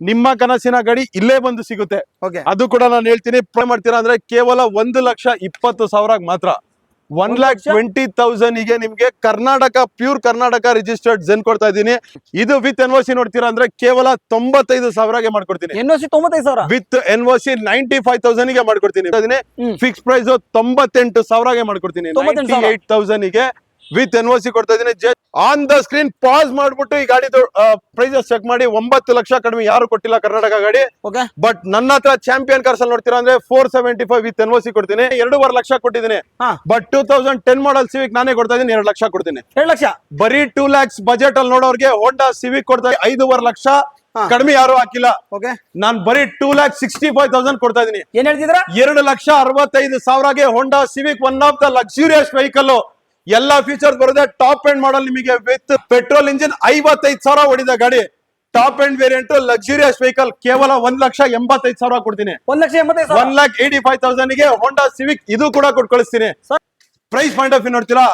ನಿಮ್ಮ ಕನಸಿನ ಗಾಡಿ ಇಲ್ಲೇ ಬಂದು ಸಿಗುತ್ತೆ. ಅದು ಕೂಡ ನಾನು ಹೇಳ್ತೀನಿ, ಮಾಡ್ತೀರಾ ಅಂದ್ರೆ ಕೇವಲ 1,20,000 ಮಾತ್ರ. 1,20,000 ಗೆ ನಿಮ್ಗೆ Karnataka pure Karnataka registered Zen ಕೊಡ್ತಾ ಇದ್ದೀನಿ. ಇದು ವಿತ್ ಎನ್ಒಸಿ ನೋಡ್ತೀರಾ ಅಂದ್ರೆ ಕೇವಲ 95,000 ಮಾಡ್ಕೊಡ್ತೀನಿ. ಎನ್ಒಸಿ 95,000 ವಿತ್ ಎನ್ಒಸಿ 95,000 ಗೆ ಮಾಡ್ಕೊಡ್ತೀನಿ. ಫಿಕ್ಸ್ ಪ್ರೈಸ್ 98,000 ಮಾಡ್ಕೊಡ್ತೀನಿ. 98,000 ಗೆ ವಿತ್ ಎನ್ಒಸಿ ಕೊಡ್ತಾ ಇದೀನಿ. Just on the screen pass ಮಾಡ್ಬಿಟ್ಟು ಈ ಗಾಡಿ ಪ್ರೈಸಸ್ ಚೆಕ್ ಮಾಡಿ. 9 ಲಕ್ಷ ಕಡಿಮೆ ಯಾರು ಕೊಟ್ಟಿಲ್ಲ ಕರ್ನಾಟಕ ಗಾಡಿ. ಬಟ್ ನನ್ನ ಹತ್ರ ಚಾಂಪಿಯನ್ ಕಾರ್ಸ್ ಅಲ್ಲಿ ನೋಡ್ತೀರಾ ಅಂದ್ರೆ 475 ವಿತ್ ಎನ್ಒಸಿ ಕೊಡ್ತೀನಿ. 2.5 ಲಕ್ಷ ಕೊಟ್ಟಿದ್ದೀನಿ. ಬಟ್ 2010 ಮಾಡಲ್ ಸಿವಿಕ್ ನಾನೇ ಕೊಡ್ತಾ ಇದೀನಿ. 2 ಲಕ್ಷ ಕೊಡ್ತೀನಿ. 2 ಲಕ್ಷ ಬರೀ 2 lakhs ಬಜೆಟ್ ಅಲ್ಲಿ ನೋಡೋರ್ಗೆ ಹೋಂಡಾ ಸಿವಿಕ್ ಕೊಡ್ತಾ 5.5 ಲಕ್ಷ ಕಡಿಮೆ ಯಾರು ಹಾಕಿಲ್ಲ. ನಾನ್ ಬರೀ 2,65,000 ಕೊಡ್ತಾ ಇದೀನಿ. ಏನ್ ಹೇಳ್ತಿದ್ರ? 2,65,000 Honda Civic, one of the luxurious vehicle. ಎಲ್ಲಾ ಫೀಚರ್ಸ್ ಬರುತ್ತೆ. ಟಾಪ್ ಎಂಡ್ ಮಾಡಲ್ ನಿಮಗೆ ವಿತ್ ಪೆಟ್ರೋಲ್ ಇಂಜಿನ್ 55,000 ಹೊಡಿದ ಗಾಡಿ. Top end variant luxurious vehicle ಕೇವಲ 1,85,000 ಕೊಡ್ತೀನಿ. 1,85,000 ಗೆ ಹೋಂಡಾ ಸಿವಿಕ್ ಇದು ಕೂಡ ಕೊಟ್ಟು ಕಳಿಸ್ತೀನಿ. ಪ್ರೈಸ್ ಪಾಯಿಂಟ್ ಆಫ್ ವ್ಯೂ ನೋಡ್ತೀರಾ,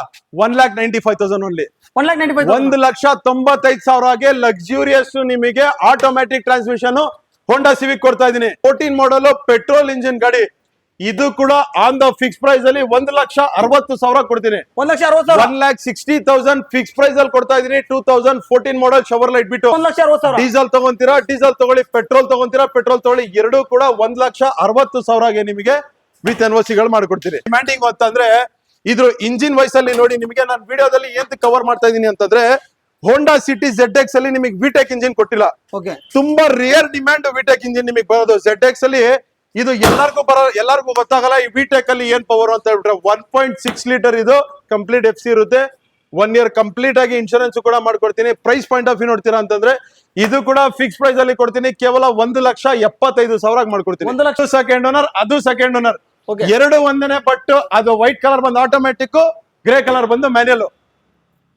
1,95,000 ಓನ್ಲಿ. 1,95,000 ಲಕ್ಸುರಿಯಸ್ ನಿಮಗೆ ಆಟೋಮ್ಯಾಟಿಕ್ ಟ್ರಾನ್ಸ್ಮಿಷನ್ ಹೋಂಡಾ ಸಿವಿಕ್ ಕೊಡ್ತಾ ಇದೀನಿ. 14 ಮಾಡಲ್ ಪೆಟ್ರೋಲ್ ಇಂಜಿನ್ ಗಾಡಿ. ಇದು ಕೂಡ ಆನ್ ದ ಫಿಕ್ಸ್ ಪ್ರೈಸ್ ಅಲ್ಲಿ 1,60,000 ಕೊಡ್ತೀನಿ. 1,60,000 ಫಿಕ್ಸ್ ಪ್ರೈಸ್ ಅಲ್ಲಿ ಕೊಡ್ತಾ ಇದೀನಿ. 2014 ಮಾಡಲ್ ಶವರ್ ಲೈಟ್ ಬಿಟ್ಟು 1,60,000. ಡೀಸೆಲ್ ತಗೊಂತೀರಾ ಡೀಸೆಲ್ ತಗೊಳ್ಳಿ, ಪೆಟ್ರೋಲ್ ತಗೊಂತೀರಾ ಪೆಟ್ರೋಲ್ ತಗೊಳ್ಳಿ, ಎರಡು ಕೂಡ 1,60,000 ನಿಮಗೆ ವಿತ್ ಎನ್ಒಸಿಗಳು ಮಾಡ್ಕೊಡ್ತೀನಿ. ಡಿಮ್ಯಾಂಡಿಂಗ್ ಅಂತಂದ್ರೆ ಇದ್ರ ಇಂಜಿನ್ ವೈಸ್ ಅಲ್ಲಿ ನೋಡಿ, ನಿಮಗೆ ನಾನು ವಿಡಿಯೋದಲ್ಲಿ ಏನ್ ಕವರ್ ಮಾಡ್ತಾ ಇದೀನಿ ಅಂತಂದ್ರೆ, ಹೋಂಡಾ ಸಿಟಿ ZX ಅಲ್ಲಿ ನಿಮಗೆ ವಿಟೆಕ್ ಇಂಜಿನ್ ಕೊಟ್ಟಿಲ್ಲ. ತುಂಬಾ ರೇರ್ ಡಿಮ್ಯಾಂಡ್ ವಿಟೆಕ್ ಇಂಜಿನ್ ನಿಮಗೆ ಬರೋದು. ZX ಅಲ್ಲಿ ಇದು ಎಲ್ಲರಿಗೂ ಗೊತ್ತಾಗಲ್ಲ ಈ ವಿಟೆಕ್ ಅಲ್ಲಿ ಏನ್ ಪವರ್ ಅಂತ ಹೇಳ್ಬಿಟ್ರೆ. 1.6 ಲೀಟರ್ ಇದು ಕಂಪ್ಲೀಟ್ FC ಇರುತ್ತೆ. 1 year ಕಂಪ್ಲೀಟ್ ಆಗಿ ಇನ್ಶೂರೆನ್ಸ್ ಕೂಡ ಮಾಡ್ಕೊಡ್ತೀನಿ. ಪ್ರೈಸ್ ಪಾಯಿಂಟ್ ಆಫ್ ವ್ಯೂ ನೋಡ್ತೀರಾ ಅಂತಂದ್ರೆ ಇದು ಕೂಡ ಫಿಕ್ಸ್ ಪ್ರೈಸ್ ಅಲ್ಲಿ ಕೊಡ್ತೀನಿ. ಕೇವಲ 1,75,000 ಮಾಡ್ಕೊಡ್ತೀನಿ. 1 ಲಕ್ಷ ಸೆಕೆಂಡ್ ಓನರ್, ಅದು ಸೆಕೆಂಡ್ ಓನರ್, ಎರಡು ಒಂದನೇ. ಬಟ್ ಅದು ವೈಟ್ ಕಲರ್ ಬಂದು ಆಟೋಮ್ಯಾಟಿಕ್, ಗ್ರೇ ಕಲರ್ ಬಂದು ಮ್ಯಾನ್ಯಲ್.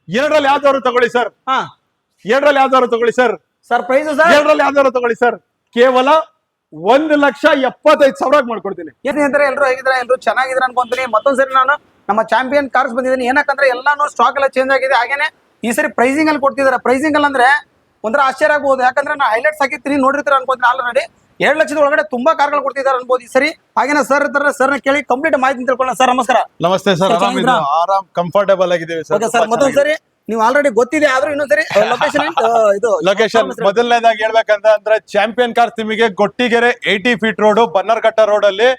ಎರಡರಲ್ಲಿ ಯಾವ್ದಾದ್ರು ತಗೊಳ್ಳಿ ಸರ್. ಎರಡರಲ್ಲಿ ಯಾವ್ದಾದ್ರು ತಗೊಳ್ಳಿ ಸರ್. ಪ್ರೈಸ್ ಎರಡರಲ್ಲಿ ಯಾವ್ದಾದ್ರು ತಗೊಳ್ಳಿ ಸರ್. ಕೇವಲ 1,75,000 ಮಾಡ್ಕೊಡ್ತೀನಿ. ಎಲ್ರು ಹೇಗಿದ್ರ, ಎಲ್ರು ಚೆನ್ನಾಗಿದ್ರ ಅನ್ಕೊಂತೀನಿ. ಮತ್ತೊಂದ್ಸರಿ ನಾನು ನಮ್ಮ ಚಾಂಪಿಯನ್ ಕಾರ್ಸ್ ಬಂದಿದ್ದೀನಿ. ಏನಕ್ಕಂದ್ರೆ ಎಲ್ಲಾನು ಸ್ಟಾಕ್ ಎಲ್ಲ ಚೇಂಜ್ ಆಗಿದೆ. ಹಾಗೇನೆ ಈ ಸರಿ ಪ್ರೈಸಿಂಗ್ ಅಲ್ಲಿ ಕೊಡ್ತಿದ್ದಾರೆ. ಪ್ರೈಸಿಂಗ್ ಅಲ್ಲಿ ಅಂದ್ರೆ ಒಂಥರ ಆಶ್ಚರ್ಯ ಆಗ್ಬಹುದು. ಯಾಕಂದ್ರೆ ನಾ ಹೈಲೈಟ್ಸ್ ಹಾಕಿರ್ತೀನಿ, ನೋಡಿರ್ತೀರ ಅನ್ಕೊಂತೀನಿ. ಆಲ್ರೆಡಿ 2 ಲಕ್ಷದ ಒಳಗಡೆ ತುಂಬಾ ಕಾರ್ಗಳು ಕೊಡ್ತಿದ್ದಾರೆ ಅನ್ಬೋದು ಈ ಸರಿ. ಹಾಗೇನೆ ಸರ್ ಇರ್ತಾರೆ, ಸರ್ನ ಕೇಳಿ ಕಂಪ್ಲೀಟ್ ಮಾಹಿತಿ ತಿಳ್ಕೊಳ್ಳೋಣ. ಸರ್ ನಮಸ್ಕಾರ. ನಮಸ್ತೆ ಸರ್, ಆರಾಮ್ ಕಂಫರ್ಟೇಬಲ್ ಆಗಿದ್ದೀವಿ ಸರ್. ಮತ್ತೊಂದ್ಸರಿ ನೀವು ಆಲ್ರೆಡಿ ಗೊತ್ತಿದೆ, ಆದ್ರೂ ಇನ್ನೊಂದ್ಸರಿ ಲೊಕೇಶನ್ ಮೊದಲನೇದಾಗಿ ಹೇಳ್ಬೇಕಂತ ಅಂದ್ರೆ ಚಾಂಪಿಯನ್ ಕಾರ್ಸ್ ನಿಮಗೆ Gottigere 80 feet road, Bannerghatta road ಅಲ್ಲಿ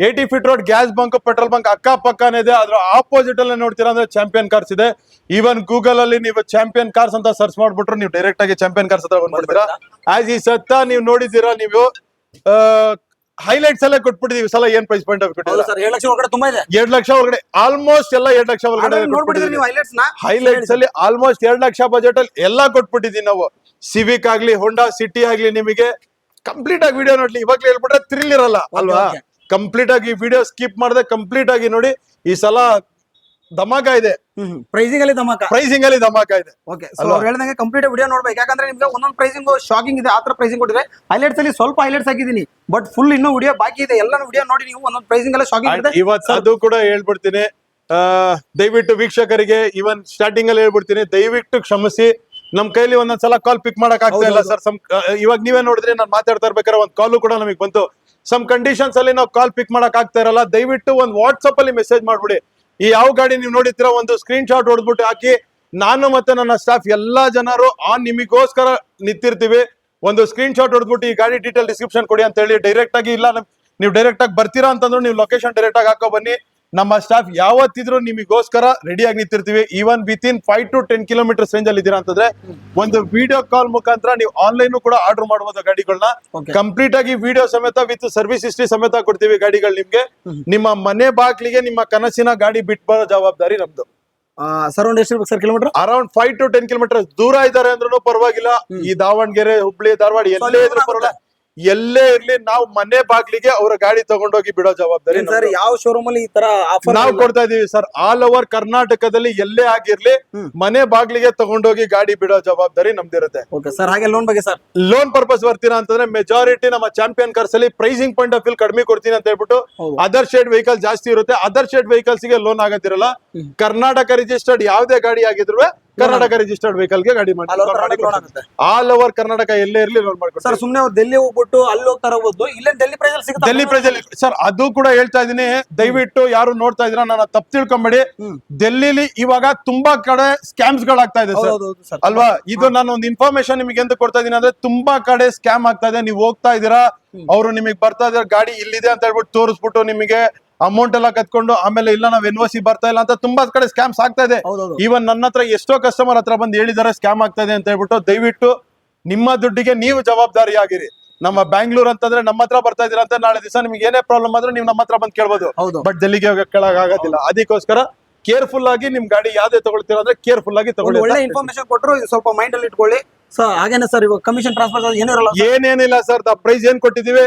80 feet road gas bunk, petrol bunk ಅಕ್ಕ ಪಕ್ಕನೇ ಇದೆ. ಅದ್ರ ಆಪೋಸಿಟ್ ಅಲ್ಲಿ ನೋಡ್ತೀರಾ ಅಂದ್ರೆ ಚಾಂಪಿಯನ್ ಕಾರ್ಸ್ ಇದೆ. ಈವನ್ ಗೂಗಲ್ ಅಲ್ಲಿ ನೀವು ಚಾಂಪಿಯನ್ ಕಾರ್ಸ್ ಅಂತ ಸರ್ಚ್ ಮಾಡ್ಬಿಟ್ರು ನೀವು ಡೈರೆಕ್ಟ್ ಆಗಿ ಚಾಂಪಿಯನ್ ಕಾರ್ಸ್ ಹತ್ರ ಬಂದ್ಬಿಡ್ತೀರಾ. ಆಸ್ ಈ ಸತ್ತ ನೀವು ನೋಡಿದ್ದೀರಾ, ನೀವು ಹೈಲೈಟ್ಸ್ ಎಲ್ಲ ಕೊಟ್ಬಿಟ್ಟಿದೀವಿ. ಸಲ ಏನ್ ಪ್ರೈಸ್ ಪಾಯಿಂಟ್ ಆಫ್ ಕೊಟ್ಟಿದ್ದೀರಾ? 2 ಲಕ್ಷ ಒಳಗಡೆ ತುಂಬಾ ಇದೆ. 2 ಲಕ್ಷ ಒಳಗಡೆ ಆಲ್ಮೋಸ್ಟ್ ಎಲ್ಲ 2 ಲಕ್ಷ ಒಳಗಡೆ ಹೈಲೈಟ್ಸ್ ಅಲ್ಲಿ ಆಲ್ಮೋಸ್ಟ್ 2 ಲಕ್ಷ ಬಜೆಟ್ ಅಲ್ಲಿ ಎಲ್ಲಾ ಕೊಟ್ಬಿಟ್ಟಿದೀವಿ ನಾವು. ಸಿವಿಕ್ ಆಗ್ಲಿ, ಹೋಂಡಾ ಸಿಟಿ ಆಗ್ಲಿ, ನಿಮಗೆ ಕಂಪ್ಲೀಟ್ ಆಗಿ ವಿಡಿಯೋ ನೋಡ್ಲಿ. ಇವಾಗ್ಲೇ ಹೇಳ್ಬಿಟ್ರೆ ಥ್ರಿಲ್ ಇರಲ್ಲ ಅಲ್ವಾ. ಕಂಪ್ಲೀಟ್ ಆಗಿ ವಿಡಿಯೋ ಸ್ಕಿಪ್ ಮಾಡದೆ ಕಂಪ್ಲೀಟ್ ಆಗಿ ನೋಡಿ. ಈ ಸಲ ಧಮಾಕ ಇದೆ. ಪ್ರೈಸಿಂಗ್ ಅಲ್ಲಿ ಧಮಾಕ ಇದೆ. ಹೇಳ್ದಂಗೆ ಕಂಪ್ಲೀಟ್ ವಿಡಿಯೋ ನೋಡ್ಬೇಕು. ಯಾಕಂದ್ರೆ ನಿಮ್ಗೆ ಒಂದೊಂದು ಪ್ರೈಸಿಂಗ್ ಶಾಕಿಂಗ್ ಇದೆ. ಆತರ ಪ್ರೈಸಿಂಗ್ ಕೊಟ್ಟಿದೆ. ಹೈಲೈಟ್ಸ್ ಅಲ್ಲಿ ಸ್ವಲ್ಪ ಹೈಲೈಟ್ಸ್ ಹಾಕಿದೀನಿ, ಬಟ್ ಫುಲ್ ಇನ್ನೂ ವಿಡಿಯೋ ಬಾಕಿ ಇದೆ. ಎಲ್ಲ ವಿಡಿಯೋ ನೋಡಿ ನೀವು. ಒಂದೊಂದು ಪ್ರೈಸಿಂಗ್ ಎಲ್ಲ ಶಾಕಿಂಗ್ ಇದೆ. ಇವತ್ತು ಅದು ಕೂಡ ಹೇಳ್ಬಿಡ್ತೀನಿ. ದಯವಿಟ್ಟು ವೀಕ್ಷಕರಿಗೆ ಇವನ್ ಸ್ಟಾರ್ಟಿಂಗ್ ಅಲ್ಲಿ ಹೇಳ್ಬಿಡ್ತೀನಿ, ದಯವಿಟ್ಟು ಕ್ಷಮಿಸಿ. ನಮ್ ಕೈಲಿ ಒಂದೊಂದ್ಸಲ ಕಾಲ್ ಪಿಕ್ ಮಾಡಕ್ ಆಗ್ತಾ ಇಲ್ಲ ಸರ್. ಇವಾಗ ನೀವೇ ನೋಡಿದ್ರೆ ನಾನು ಮಾತಾಡ್ತಾ ಇರ್ಬೇಕಾದ್ರೆ ಒಂದ್ ಕಾಲು ಕೂಡ ನಮಗೆ ಬಂತು. ಸಮ್ ಕಂಡೀಷನ್ಸ್ ಅಲ್ಲಿ ನಾವು ಕಾಲ್ ಪಿಕ್ ಮಾಡಕ್ ಆಗ್ತಾ ಇರಲ್ಲ. ದಯವಿಟ್ಟು ಒಂದ್ ವಾಟ್ಸ್ಆಪ್ ಅಲ್ಲಿ ಮೆಸೇಜ್ ಮಾಡ್ಬಿಡಿ. ಈ ಯಾವ ಗಾಡಿ ನೀವು ನೋಡಿತೀರಾ ಒಂದು ಸ್ಕ್ರೀನ್ ಶಾಟ್ ಹೊಡೆದ್ಬಿಟ್ಟು ಹಾಕಿ. ನಾನು ಮತ್ತೆ ನನ್ನ ಸ್ಟಾಫ್ ಎಲ್ಲಾ ಜನರು ನಿಮಗೋಸ್ಕರ ನಿಂತಿರ್ತೀವಿ. ಒಂದು ಸ್ಕ್ರೀನ್ ಶಾಟ್ ಹೊಡೆದ್ಬಿಟ್ಟು ಈ ಗಾಡಿ ಡೀಟೇಲ್ ಡಿಸ್ಕ್ರಿಪ್ಷನ್ ಕೊಡಿ ಅಂತ ಹೇಳಿ ಡೈರೆಕ್ಟ್ ಆಗಿ, ಇಲ್ಲ ನೀವು ಡೈರೆಕ್ಟ್ ಆಗಿ ಬರ್ತೀರಾ ಅಂತಂದ್ರೆ ನೀವು ಲೊಕೇಶನ್ ಡೈರೆಕ್ಟ್ ಆಗಿ ಹಾಕೋ ಬನ್ನಿ. ನಮ್ಮ ಸ್ಟಾಫ್ ಯಾವತ್ತಿದ್ರು ನಿಮಗೋಸ್ಕರ ರೆಡಿಯಾಗಿ ನಿಂತಿರ್ತೀವಿ. Even within 5 to 10 kilometers range ಅಲ್ಲಿ ಇದ್ದೀರಾ ಅಂತಂದ್ರೆ ಒಂದು ವಿಡಿಯೋ ಕಾಲ್ ಮುಖಾಂತರ ನೀವು ಆನ್ಲೈನ್ ಕೂಡ ಆರ್ಡರ್ ಮಾಡಬಹುದು ಗಾಡಿಗಳನ್ನ. ಕಂಪ್ಲೀಟ್ ಆಗಿ ವಿಡಿಯೋ ಸಮೇತ ವಿತ್ ಸರ್ವಿಸ್ ಹಿಸ್ಟ್ರಿ ಸಮೇತ ಕೊಡ್ತೀವಿ ಗಾಡಿಗಳು ನಿಮ್ಗೆ. ನಿಮ್ಮ ಮನೆ ಬಾಗ್ಲಿಗೆ ನಿಮ್ಮ ಕನಸಿನ ಗಾಡಿ ಬಿಟ್ಟು ಬರೋ ಜವಾಬ್ದಾರಿ ನಮ್ದು. ಸರೌಂಡ್ ಎಷ್ಟು sir kilometre? Around 5 to 10 kilometers ದೂರ ಇದ್ದಾರೆ ಅಂದ್ರೂ ಪರವಾಗಿಲ್ಲ. ಈ ದಾವಣಗೆರೆ, ಹುಬ್ಳಿ, ಧಾರವಾಡ ಎಲ್ಲೇ ಇದ್ರೂ ಪರವಾಗಿಲ್ಲ, ಎಲ್ಲೇ ಇರ್ಲಿ, ನಾವು ಮನೆ ಬಾಗ್ಲಿಗೆ ಅವರ ಗಾಡಿ ತಗೊಂಡೋಗಿ ಬಿಡೋ ಜವಾಬ್ದಾರಿ ಯಾವ ಶೋರೂಮ್ ಅಲ್ಲಿ ಈ ತರ ನಾವು ಕೊಡ್ತಾ ಇದೀವಿ ಸರ್. ಆಲ್ ಓವರ್ ಕರ್ನಾಟಕದಲ್ಲಿ ಎಲ್ಲೇ ಆಗಿರ್ಲಿ ಮನೆ ಬಾಗ್ಲಿಗೆ ತಗೊಂಡೋಗಿ ಗಾಡಿ ಬಿಡೋ ಜವಾಬ್ದಾರಿ ನಮ್ದಿರುತ್ತೆ. ಹಾಗೆ ಲೋನ್ ಬಗ್ಗೆ ಸರ್, ಲೋನ್ ಪರ್ಪಸ್ ಬರ್ತೀರಾ ಅಂತಂದ್ರೆ ಮೆಜಾರಿಟಿ ನಮ್ಮ ಚಾಂಪಿಯನ್ ಕಾರ್ಸ್ ಅಲ್ಲಿ ಪ್ರೈಸಿಂಗ್ ಪಾಯಿಂಟ್ ಆಫ್ ವ್ಯೂ ಕಡಿಮೆ ಕೊಡ್ತೀನಿ ಅಂತ ಹೇಳ್ಬಿಟ್ಟು ಅದರ್ ಶೇಡ್ ವೆಹಿಕಲ್ ಜಾಸ್ತಿ ಇರುತ್ತೆ. ಅದರ್ ಶೇಡ್ ವೆಹಿಕಲ್ಸ್ ಗೆ ಲೋನ್ ಆಗತ್ತಿರಲ್ಲ. ಕರ್ನಾಟಕ ರಿಜಿಸ್ಟರ್ಡ್ ಯಾವ್ದೇ ಗಾಡಿ ಆಗಿದ್ರು ಕರ್ನಾಟಕ ರಿಜಿಸ್ಟರ್ಡ್ ವೆಹಿಕಲ್ ಗೆ ಗಾಡಿ All over ಕರ್ನಾಟಕ loan ಆಗುತ್ತೆ. ಆಲ್ ಓವರ್ ಕರ್ನಾಟಕ ಎಲ್ಲೇ ಇರ್ಲಿ ಲೋನ್ ಮಾಡ್ಕೊಡ್ತೀನಿ ಸರ್ ಸುಮ್ನೆ ಅವ್ರು ಡೆಲ್ಲಿ ಹೋಗ್ಬಿಟ್ಟು ಅಲ್ಲಿ ಹೋಗ್ತಾರ ಹೋಗ್ಬೋದು ಇಲ್ಲೇ ಡೆಲ್ಲಿ ಪ್ರೈಸ್ ಅಲ್ಲಿ ಸಿಗುತ್ತೆ. ಡೆಲ್ಲಿ ಪ್ರೈಸ್ ಅಲ್ಲಿ ಸರ್ ಅದು ಕೂಡ ಹೇಳ್ತಾ ಇದೀನಿ, ದಯವಿಟ್ಟು ಯಾರು ನೋಡ್ತಾ ಇದ್ರ ನಾನು ತಪ್ಪು ತಿಳ್ಕೊಂಬೇಡಿ. ಡೆಲ್ಲಿಲಿ ಇವಾಗ ತುಂಬಾ ಕಡೆ ಸ್ಕ್ಯಾಮ್ಸ್ ಗಳಾಗ್ತಾ ಇದೆ ಸರ್, ಹೌದು ಸರ್. ಅಲ್ವಾ? ಇದು ನಾನು ಒಂದು ಇನ್ಫಾರ್ಮೇಶನ್ ನಿಮಗೆ ಎಂದು ಕೊಡ್ತಾ ಇದೀನಿ ಅಂದ್ರೆ ತುಂಬಾ ಕಡೆ ಸ್ಕ್ಯಾಮ್ ಆಗ್ತಾ ಇದೆ. ನೀವು ಹೋಗ್ತಾ ಇದೀರಾ, ಅವರು ನಿಮಗೆ ಬರ್ತಾ ಇದಾರೆ ಗಾಡಿ ಇಲ್ಲಿದೆ ಅಂತ ಹೇಳ್ಬಿಟ್ಟು ತೋರಿಸ್ಬಿಟ್ಟು ನಿಮಗೆ ಅಮೌಂಟ್ ಎಲ್ಲ ಕತ್ಕೊಂಡು ಆಮೇಲೆ ಇಲ್ಲ ನಾವ್ NOC ಬರ್ತಾ ಇಲ್ಲ ಅಂತ ತುಂಬಾ ಕಡೆ ಸ್ಕ್ಯಾಮ್ಸ್ ಆಗ್ತಾ ಇದೆ. ಹೌದೌದು. ಈವನ್ ನನ್ನ ಹತ್ರ ಎಷ್ಟೋ ಕಸ್ಟಮರ್ ಹತ್ರ ಬಂದು ಹೇಳಿದಾರೆ ಸ್ಕ್ಯಾಮ್ ಆಗ್ತಾ ಇದೆ ಅಂತ ಹೇಳ್ಬಿಟ್ಟು. ದಯವಿಟ್ಟು ನಿಮ್ಮ ದುಡ್ಡಿಗೆ ನೀವು ಜವಾಬ್ದಾರಿಯಾಗಿರಿ. ನಮ್ಮ ಬ್ಯಾಂಗ್ಳೂರ್ ಅಂತಂದ್ರೆ ನಮ್ಮ ಹತ್ರ ಬರ್ತಾ ಇದೀರ ಅಂತ ನಾಳೆ ದಿವಸ ನಿಮ್ಗೆ ಏನೇ ಪ್ರಾಬ್ಲಮ್ ಆದ್ರೆ ನೀವು ನಮ್ಮ ಹತ್ರ ಬಂದು ಕೇಳ್ಬೋದು. ಹೌದು. ಬಟ್ ಡೆಲ್ಲಿಗೆ ಆಗೋದಿಲ್ಲ. ಅದಕ್ಕೋಸ್ಕರ ಕೇರ್ಫುಲ್ ಆಗಿ ನಿಮ್ ಗಾಡಿ ಯಾವ್ದೇ ತಗೊಳ್ತೀರಾ ಅಂದ್ರೆ ಕೇರ್ಫುಲ್ ಆಗಿ ಒಂದು ತಗೊಳ್ಳಿ. ಒಳ್ಳೆ ಇನ್ಫಾರ್ಮೇಶನ್ ಕೊಟ್ಟರು ಇದು ಸ್ವಲ್ಪ ಮೈಂಡ್ ಅಲ್ಲಿ ಇಟ್ಕೊಳ್ಳಿ. ಸೊ ಹಾಗೇನೆ ಸರ್ ಇವಾಗ ಕಮಿಷನ್ ಟ್ರಾನ್ಸ್ಫರ್ ಏನೂ ಇರಲ್ಲ. ಏನೇನಿಲ್ಲ ಸರ್, ಪ್ರೈಸ್ ಏನ್ ಕೊಟ್ಟಿದೀವಿ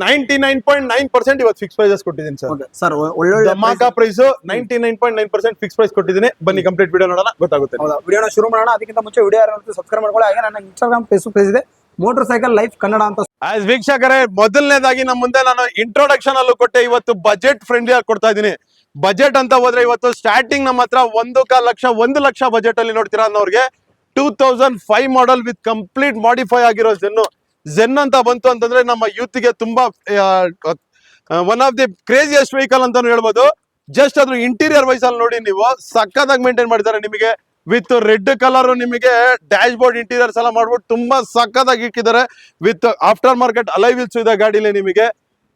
99.9% ಇವತ್ತು ಫಿಕ್ಸ್ ಪ್ರೈಸಸ್ ಕೊಟ್ಟಿದ್ದೀನಿ ಸರ್. ಸರ್ ಒಳ್ಳೊಳ್ಳೆ ಧಮಾಕ ಪ್ರೈಸ್ 99.9% ಫಿಕ್ಸ್ ಪ್ರೈಸ್ ಕೊಟ್ಟಿದ್ದೀನಿ. ಬನ್ನಿ ಕಂಪ್ಲೀಟ್ ವಿಡಿಯೋ ನೋಡೋಣ, ಗೊತ್ತಾಗುತ್ತೆ. ಹೌದಾ, ವಿಡಿಯೋನ ಶುರು ಮಾಡೋಣ. ಅದಕ್ಕಿಂತ ಮುಂಚೆ ವಿಡಿಯೋ ಯಾರು ಸಬ್ಸ್ಕ್ರೈಬ್ ಮಾಡ್ಕೊಳ್ಳಿ. ಹಾಗೆ ನನ್ನ ಇನ್ಸ್ಟಾಗ್ರಾಮ್ ಫೇಸ್ಬುಕ್ ಪೇಜ್ ಇದೆ, ಮೋಟರ್ ಸೈಕಲ್ ಲೈಫ್ ಕನ್ನಡ ಅಂತ. ಆಸ್ ವೀಕ್ಷಕರೇ, ಮೊದಲನೇದಾಗಿ ನಮ್ಮ ಮುಂದೆ ನಾನು ಇಂಟ್ರೊಡಕ್ಷನ್ ಅಲ್ಲೂ ಕೊಟ್ಟೆ, ಇವತ್ತು ಬಜೆಟ್ ಫ್ರೆಂಡ್ಲಿ ಆಗಿ ಕೊಡ್ತಾ ಇದ್ದೀನಿ. ಬಜೆಟ್ ಅಂತ ಹೋದ್ರೆ ಇವತ್ತು ಸ್ಟಾರ್ಟಿಂಗ್ ನಮ್ಮ ಹತ್ರ 1 ಲಕ್ಷ ಬಜೆಟ್ ಅಲ್ಲಿ ನೋಡ್ತೀರಾ ಅನ್ನೋರ್ಗೆ 2005 ಮಾಡೆಲ್ ವಿತ್ ಕಂಪ್ಲೀಟ್ ಮಾಡಿಫೈ ಆಗಿರೋ ಝೆನ್ ಅಂತ ಬಂತು ಅಂತಂದ್ರೆ ನಮ್ಮ ಯೂತ್ ಗೆ ತುಂಬಾ one of the craziest vehicle ಅಂತಾನು ಹೇಳ್ಬೋದು. ಜಸ್ಟ್ ಅದ್ರ ಇಂಟೀರಿಯರ್ ವೈಸ್ ಅಲ್ಲಿ ನೋಡಿ, ನೀವು ಸಕ್ಕದಾಗಿ ಮೇಂಟೈನ್ ಮಾಡಿದ್ದಾರೆ. ನಿಮಗೆ ವಿತ್ ರೆಡ್ ಕಲರ್ ನಿಮಗೆ ಡ್ಯಾಶ್ ಬೋರ್ಡ್ ಇಂಟೀರಿಯರ್ಸ್ ಎಲ್ಲ ಮಾಡ್ಬಿಟ್ಟು ತುಂಬಾ ಸಕ್ಕದಾಗಿ ಇಕ್ಕಿದ್ದಾರೆ. ವಿತ್ ಆಫ್ಟರ್ ಮಾರ್ಕೆಟ್ ಅಲೈ ವೀಲ್ಸ್ ಇದೆ ಗಾಡಿಲಿ. ನಿಮಗೆ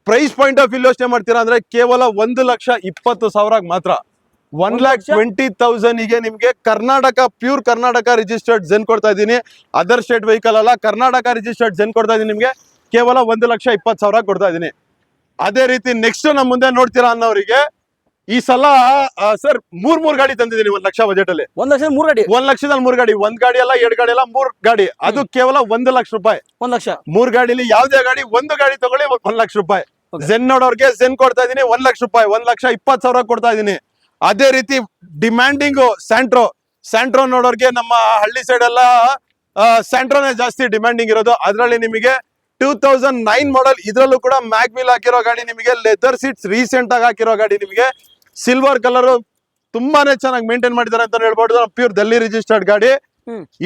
ಪ್ರೈಸ್ ಪಾಯಿಂಟ್ ಆಫ್ ಯೋಚನೆ ಮಾಡ್ತೀರಾ ಅಂದ್ರೆ ಕೇವಲ 1,20,000 ಮಾತ್ರ. 1,20,000 ಗೆ ನಿಮ್ಗೆ Karnataka pure Karnataka registered Zen ಕೊಡ್ತಾ ಇದ್ದೀನಿ. ಅದರ್ ಸ್ಟೇಟ್ ವೆಹಿಕಲ್ ಅಲ್ಲ, ಕರ್ನಾಟಕ ರಿಜಿಸ್ಟರ್ಡ್ ಝೆನ್ ಕೊಡ್ತಾ ಇದೀನಿ ನಿಮ್ಗೆ ಕೇವಲ 1,20,000 ಕೊಡ್ತಾ ಇದೀನಿ. ಅದೇ ರೀತಿ ನೆಕ್ಸ್ಟ್ ನಮ್ಮ ಮುಂದೆ ನೋಡ್ತೀರಾ ಅನ್ನೋರಿಗೆ ಈ ಸಲ ಸರ್ ಮೂರ್ ಗಾಡಿ ತಂದಿದ್ದೀನಿ 1 ಲಕ್ಷ ಬಜೆಟ್ ಅಲ್ಲಿ. 1 ಲಕ್ಷ 3 ಗಾಡಿ. 1 ಲಕ್ಷದಲ್ಲಿ 3 ಗಾಡಿ, 1 ಗಾಡಿ ಅಲ್ಲ, 2 ಗಾಡಿ ಅಲ್ಲ, 3 ಗಾಡಿ. ಅದು ಕೇವಲ 1 ಲಕ್ಷ ರೂಪಾಯಿ. 1 ಲಕ್ಷ 3 ಗಾಡಿಲಿ ಯಾವ್ದೇ ಗಾಡಿ, 1 ಗಾಡಿ ತಗೊಳ್ಳಿ 1 ಲಕ್ಷ ರೂಪಾಯಿ. ಝೆನ್ ನೋಡೋರ್ಗೆ ಝೆನ್ ಕೊಡ್ತಾ ಇದೀನಿ 1 ಲಕ್ಷ ರೂಪಾಯಿ, 1,20,000 ಕೊಡ್ತಾ ಇದೀನಿ. ಅದೇ ರೀತಿ ಡಿಮ್ಯಾಂಡಿಂಗ್ ಸ್ಯಾಂಟ್ರೋ ನೋಡೋರ್ಗೆ ನಮ್ಮ ಹಳ್ಳಿ ಸೈಡ್ ಎಲ್ಲ ಸ್ಯಾಂಟ್ರೋನೇ ಜಾಸ್ತಿ ಡಿಮ್ಯಾಂಡಿಂಗ್ ಇರೋದು. ಅದರಲ್ಲಿ ನಿಮಗೆ 2009 ಮಾಡೆಲ್, ಇದ್ರಲ್ಲೂ ಕೂಡ ಮ್ಯಾಗ್ವಿಲ್ ಹಾಕಿರೋ ಗಾಡಿ, ನಿಮಗೆ ಲೆದರ್ ಸೀಟ್ಸ್ ರೀಸೆಂಟ್ ಆಗಿ ಹಾಕಿರೋ ಗಾಡಿ, ನಿಮಗೆ ಸಿಲ್ವರ್ ಕಲರ್ ತುಂಬಾನೇ ಚೆನ್ನಾಗಿ ಮೇಂಟೈನ್ ಮಾಡಿದ್ದಾರೆ ಅಂತ ಹೇಳ್ಬೋದು. ಪ್ಯೂರ್ ಡೆಲ್ಲಿ ರಿಜಿಸ್ಟರ್ಡ್ ಗಾಡಿ.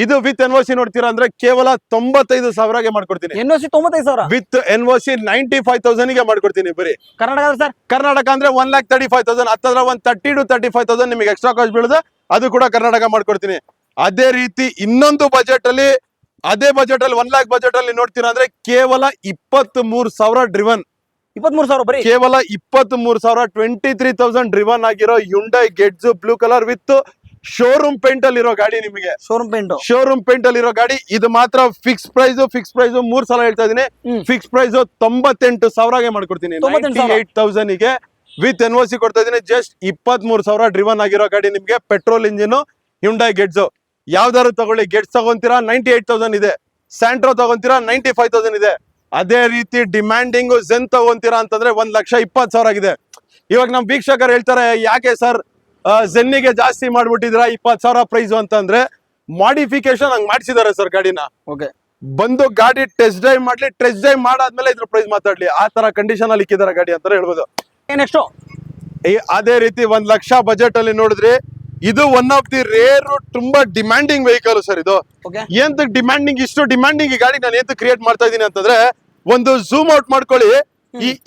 ಇದು ವಿತ್ NOC ನೋಡ್ತೀರಾ ಅಂದ್ರೆ ಕೇವಲ 95,000ಗೆ ಮಾಡ್ಕೊಡ್ತೀನಿ. NOC 95,000 ವಿತ್ NOC 95,000 ಗೆ ಮಾಡ್ಕೊಡ್ತೀನಿ. ಬರೀ ಕರ್ನಾಟಕ ಸರ್. ಕರ್ನಾಟಕ ಅಂದ್ರೆ 1,35,000, ಹತ್ತತ್ರ 30,000 to 35,000 ನಿಮಗೆ ಎಕ್ಸ್ಟ್ರಾ ಕಾಸ್ಟ್ ಬೀಳುತ್ತೆ. ಅದು ಕೂಡ ಕರ್ನಾಟಕ ಮಾಡ್ಕೊಡ್ತೀನಿ. ಅದೇ ರೀತಿ ಇನ್ನೊಂದು ಬಜೆಟ್ ಅಲ್ಲಿ, ಅದೇ ಬಜೆಟ್ ಅಲ್ಲಿ 1 ಲ್ಯಾಕ್ ಬಜೆಟ್ ಅಲ್ಲಿ ನೋಡ್ತೀರಾ ಅಂದ್ರೆ ಕೇವಲ 23,000 ಡ್ರಿವನ್. 23,000 ಬರೀ. ಕೇವಲ 23,000, 23,000 ಡ್ರಿವನ್ ಆಗಿರೋ Hyundai Getz blue colour with showroom paint ಅಲ್ಲಿ ಇರೋ ಗಾಡಿ. ನಿಮಗೆ ಶೋರೂಮ್ ಪೇಂಟ್ ಅಲ್ಲಿ ಇರೋ ಗಾಡಿ. ಇದು ಮಾತ್ರ ಫಿಕ್ಸ್ ಪ್ರೈಸ್ 3 ಸಲ ಹೇಳ್ತಾ ಇದೀನಿ. ಫಿಕ್ಸ್ ಪ್ರೈಸ್ 98,000ಗೆ ಮಾಡ್ಕೊಡ್ತೀನಿ. 98,000 ಗೆ ವಿತ್ NOC ಕೊಡ್ತಾ ಇದೀನಿ. ಜಸ್ಟ್ 23,000 ಡ್ರಿವನ್ ಆಗಿರೋ ಗಾಡಿ. ನಿಮ್ಗೆ ಪೆಟ್ರೋಲ್ ಇಂಜಿನ್ Hyundai Getz. ಯಾವ್ದಾದ್ರು ತಗೊಳ್ಳಿ, ಗೆಟ್ಸ್ ತಗೊಂತೀರಾ 98,000 ಇದೆ, ಸ್ಯಾಂಟ್ರೋ ತಗೊಂತೀರಾ 95,000 ಇದೆ. ಅದೇ ರೀತಿ ಡಿಮ್ಯಾಂಡಿಂಗ್ ಝೆನ್ ತಗೊಂತೀರಾ ಅಂತಂದ್ರೆ 1,20,000 ಆಗಿದೆ. ಇವಾಗ ನಮ್ ವೀಕ್ಷಕರು ಹೇಳ್ತಾರೆ, ಯಾಕೆ ಸರ್ ಝೆನ್ನಿಗೆ ಜಾಸ್ತಿ ಮಾಡ್ಬಿಟ್ಟಿದ್ರ 20,000 ಪ್ರೈಸ್ ಅಂತಂದ್ರೆ, ಮಾಡಿಫಿಕೇಶನ್ ಹಂಗ್ ಮಾಡಿಸಿದಾರೆ ಸರ್ ಗಾಡಿನ. ಬಂದು ಗಾಡಿ ಟೆಸ್ಟ್ ಡ್ರೈವ್ ಮಾಡ್ಲಿ, ಟೆಸ್ಟ್ ಡ್ರೈವ್ ಮಾಡಾದ್ಮೇಲೆ ಇದ್ರ ಪ್ರೈಸ್ ಮಾತಾಡ್ಲಿ, ಆ ತರ ಕಂಡೀಷನ್ ಅಲ್ಲಿ ಇಕ್ಕಿದಾರೆ ಗಾಡಿ ಅಂತ ಹೇಳ್ಬೋದು. ನೆಕ್ಸ್ಟ್ ಅದೇ ರೀತಿ 1 ಲಕ್ಷ ಬಜೆಟ್ ಅಲ್ಲಿ ನೋಡಿದ್ರಿ, ಇದು ಒನ್ ಆಫ್ ದಿ ರೇರ್ ತುಂಬಾ ಡಿಮ್ಯಾಂಡಿಂಗ್ ವೆಹಿಕಲ್ ಸರ್. ಇದು ಎಂತ ಡಿಮ್ಯಾಂಡಿಂಗ್, ಇಷ್ಟು ಡಿಮ್ಯಾಂಡಿಂಗ್ ಈ ಗಾಡಿ ನಾನು ಎಂತ ಕ್ರಿಯೇಟ್ ಮಾಡ್ತಾ ಇದೀನಿ ಅಂತಂದ್ರೆ, ಒಂದು ಝೂಮ್ ಔಟ್ ಮಾಡ್ಕೊಳ್ಳಿ.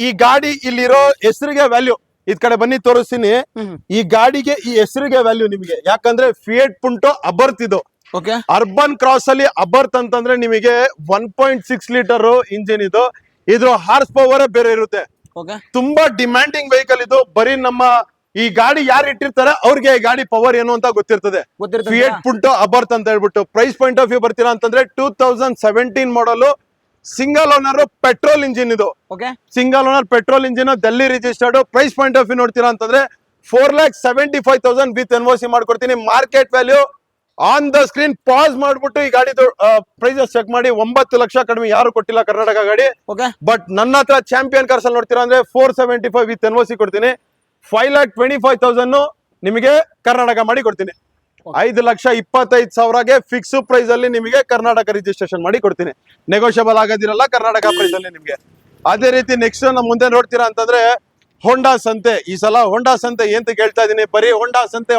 ಈ ಗಾಡಿ ಇಲ್ಲಿರೋ ಹೆಸರಿಗೆ ವ್ಯಾಲ್ಯೂ, ಇದ್ ಕಡೆ ಬನ್ನಿ ತೋರಿಸ್ತೀನಿ. ಈ ಗಾಡಿಗೆ ಈ ಹೆಸರಿಗೆ ವ್ಯಾಲ್ಯೂ ನಿಮಗೆ, ಯಾಕಂದ್ರೆ ಫಿಯೇಟ್ ಪುಂಟೋ ಅಬರ್ತ್. ಇದು ಅರ್ಬನ್ ಕ್ರಾಸ್ ಅಲ್ಲಿ ಅಬರ್ತ್ ಅಂತಂದ್ರೆ ನಿಮಗೆ 1.6 ಲೀಟರ್ ಇಂಜಿನ್. ಇದ್ರ ಹಾರ್ಸ್ ಪವರ್ ಬೇರೆ ಇರುತ್ತೆ. ತುಂಬಾ ಡಿಮ್ಯಾಂಡಿಂಗ್ ವೆಹಿಕಲ್ ಇದು. ಬರೀ ನಮ್ಮ ಈ ಗಾಡಿ ಯಾರು ಇಟ್ಟಿರ್ತಾರೆ ಅವ್ರಿಗೆ ಈ ಗಾಡಿ ಪವರ್ ಏನು ಅಂತ ಗೊತ್ತಿರ್ತದೆ. ಫಿಯೇಟ್ ಪುಂಟೋ ಅಬರ್ತ್ ಅಂತ ಹೇಳ್ಬಿಟ್ಟು. ಪ್ರೈಸ್ ಪಾಯಿಂಟ್ ಆಫ್ ವ್ಯೂ ಬರ್ತೀರಾ ಅಂತಂದ್ರೆ 2017 model, single owner petrol engine. ಇದು single owner petrol engine, Delhi registered. Price point of view ನೋಡ್ತೀರಾ ಅಂತಂದ್ರೆ 4,75,000 ವಿತ್ NOC ಮಾಡ್ಕೊಡ್ತೀನಿ. Market value on the screen pass ಮಾಡ್ಬಿಟ್ಟು ಈ ಗಾಡಿ ಪ್ರೈಸಸ್ ಚೆಕ್ ಮಾಡಿ. 9 ಲಕ್ಷ ಕಡಿಮೆ ಯಾರು ಕೊಟ್ಟಿಲ್ಲ ಕರ್ನಾಟಕ ಗಾಡಿ. ಬಟ್ ನನ್ನ ಹತ್ರ ಚಾಂಪಿಯನ್ ಕಾರ್ಸ್ ಅಲ್ಲಿ ನೋಡ್ತೀರಾ ಅಂದ್ರೆ 475 ವಿತ್ NOC ಕೊಡ್ತೀನಿ. 5,25,000 ನಿಮಗೆ ಕರ್ನಾಟಕ ಮಾಡಿ ಕೊಡ್ತೀನಿ. 5,25,000ಗೆ ಫಿಕ್ಸ್ ಪ್ರೈಸ್ ಅಲ್ಲಿ ನಿಮಗೆ ಕರ್ನಾಟಕ ರಿಜಿಸ್ಟ್ರೇಷನ್ ಮಾಡಿ ಕೊಡ್ತೀನಿ. ನೆಗೋಷಿಯಬಲ್ ಆಗೋದಿರಲ್ಲ ಕರ್ನಾಟಕ ಪ್ರೈಸ್ ಅಲ್ಲಿ ನಿಮ್ಗೆ. ಅದೇ ರೀತಿ ನೆಕ್ಸ್ಟ್ ನಮ್ಮ ಮುಂದೆ ನೋಡ್ತೀರಾ ಅಂತಂದ್ರೆ ಹೋಂಡಾ ಸಂತೆ. ಈ ಸಲ ಹೋಂಡಾ ಸಂತೆ ಏಂತ ಕೇಳ್ತಾ ಇದೀನಿ, ಬರೀ ಹೋಂಡಾ ಸಂತೆ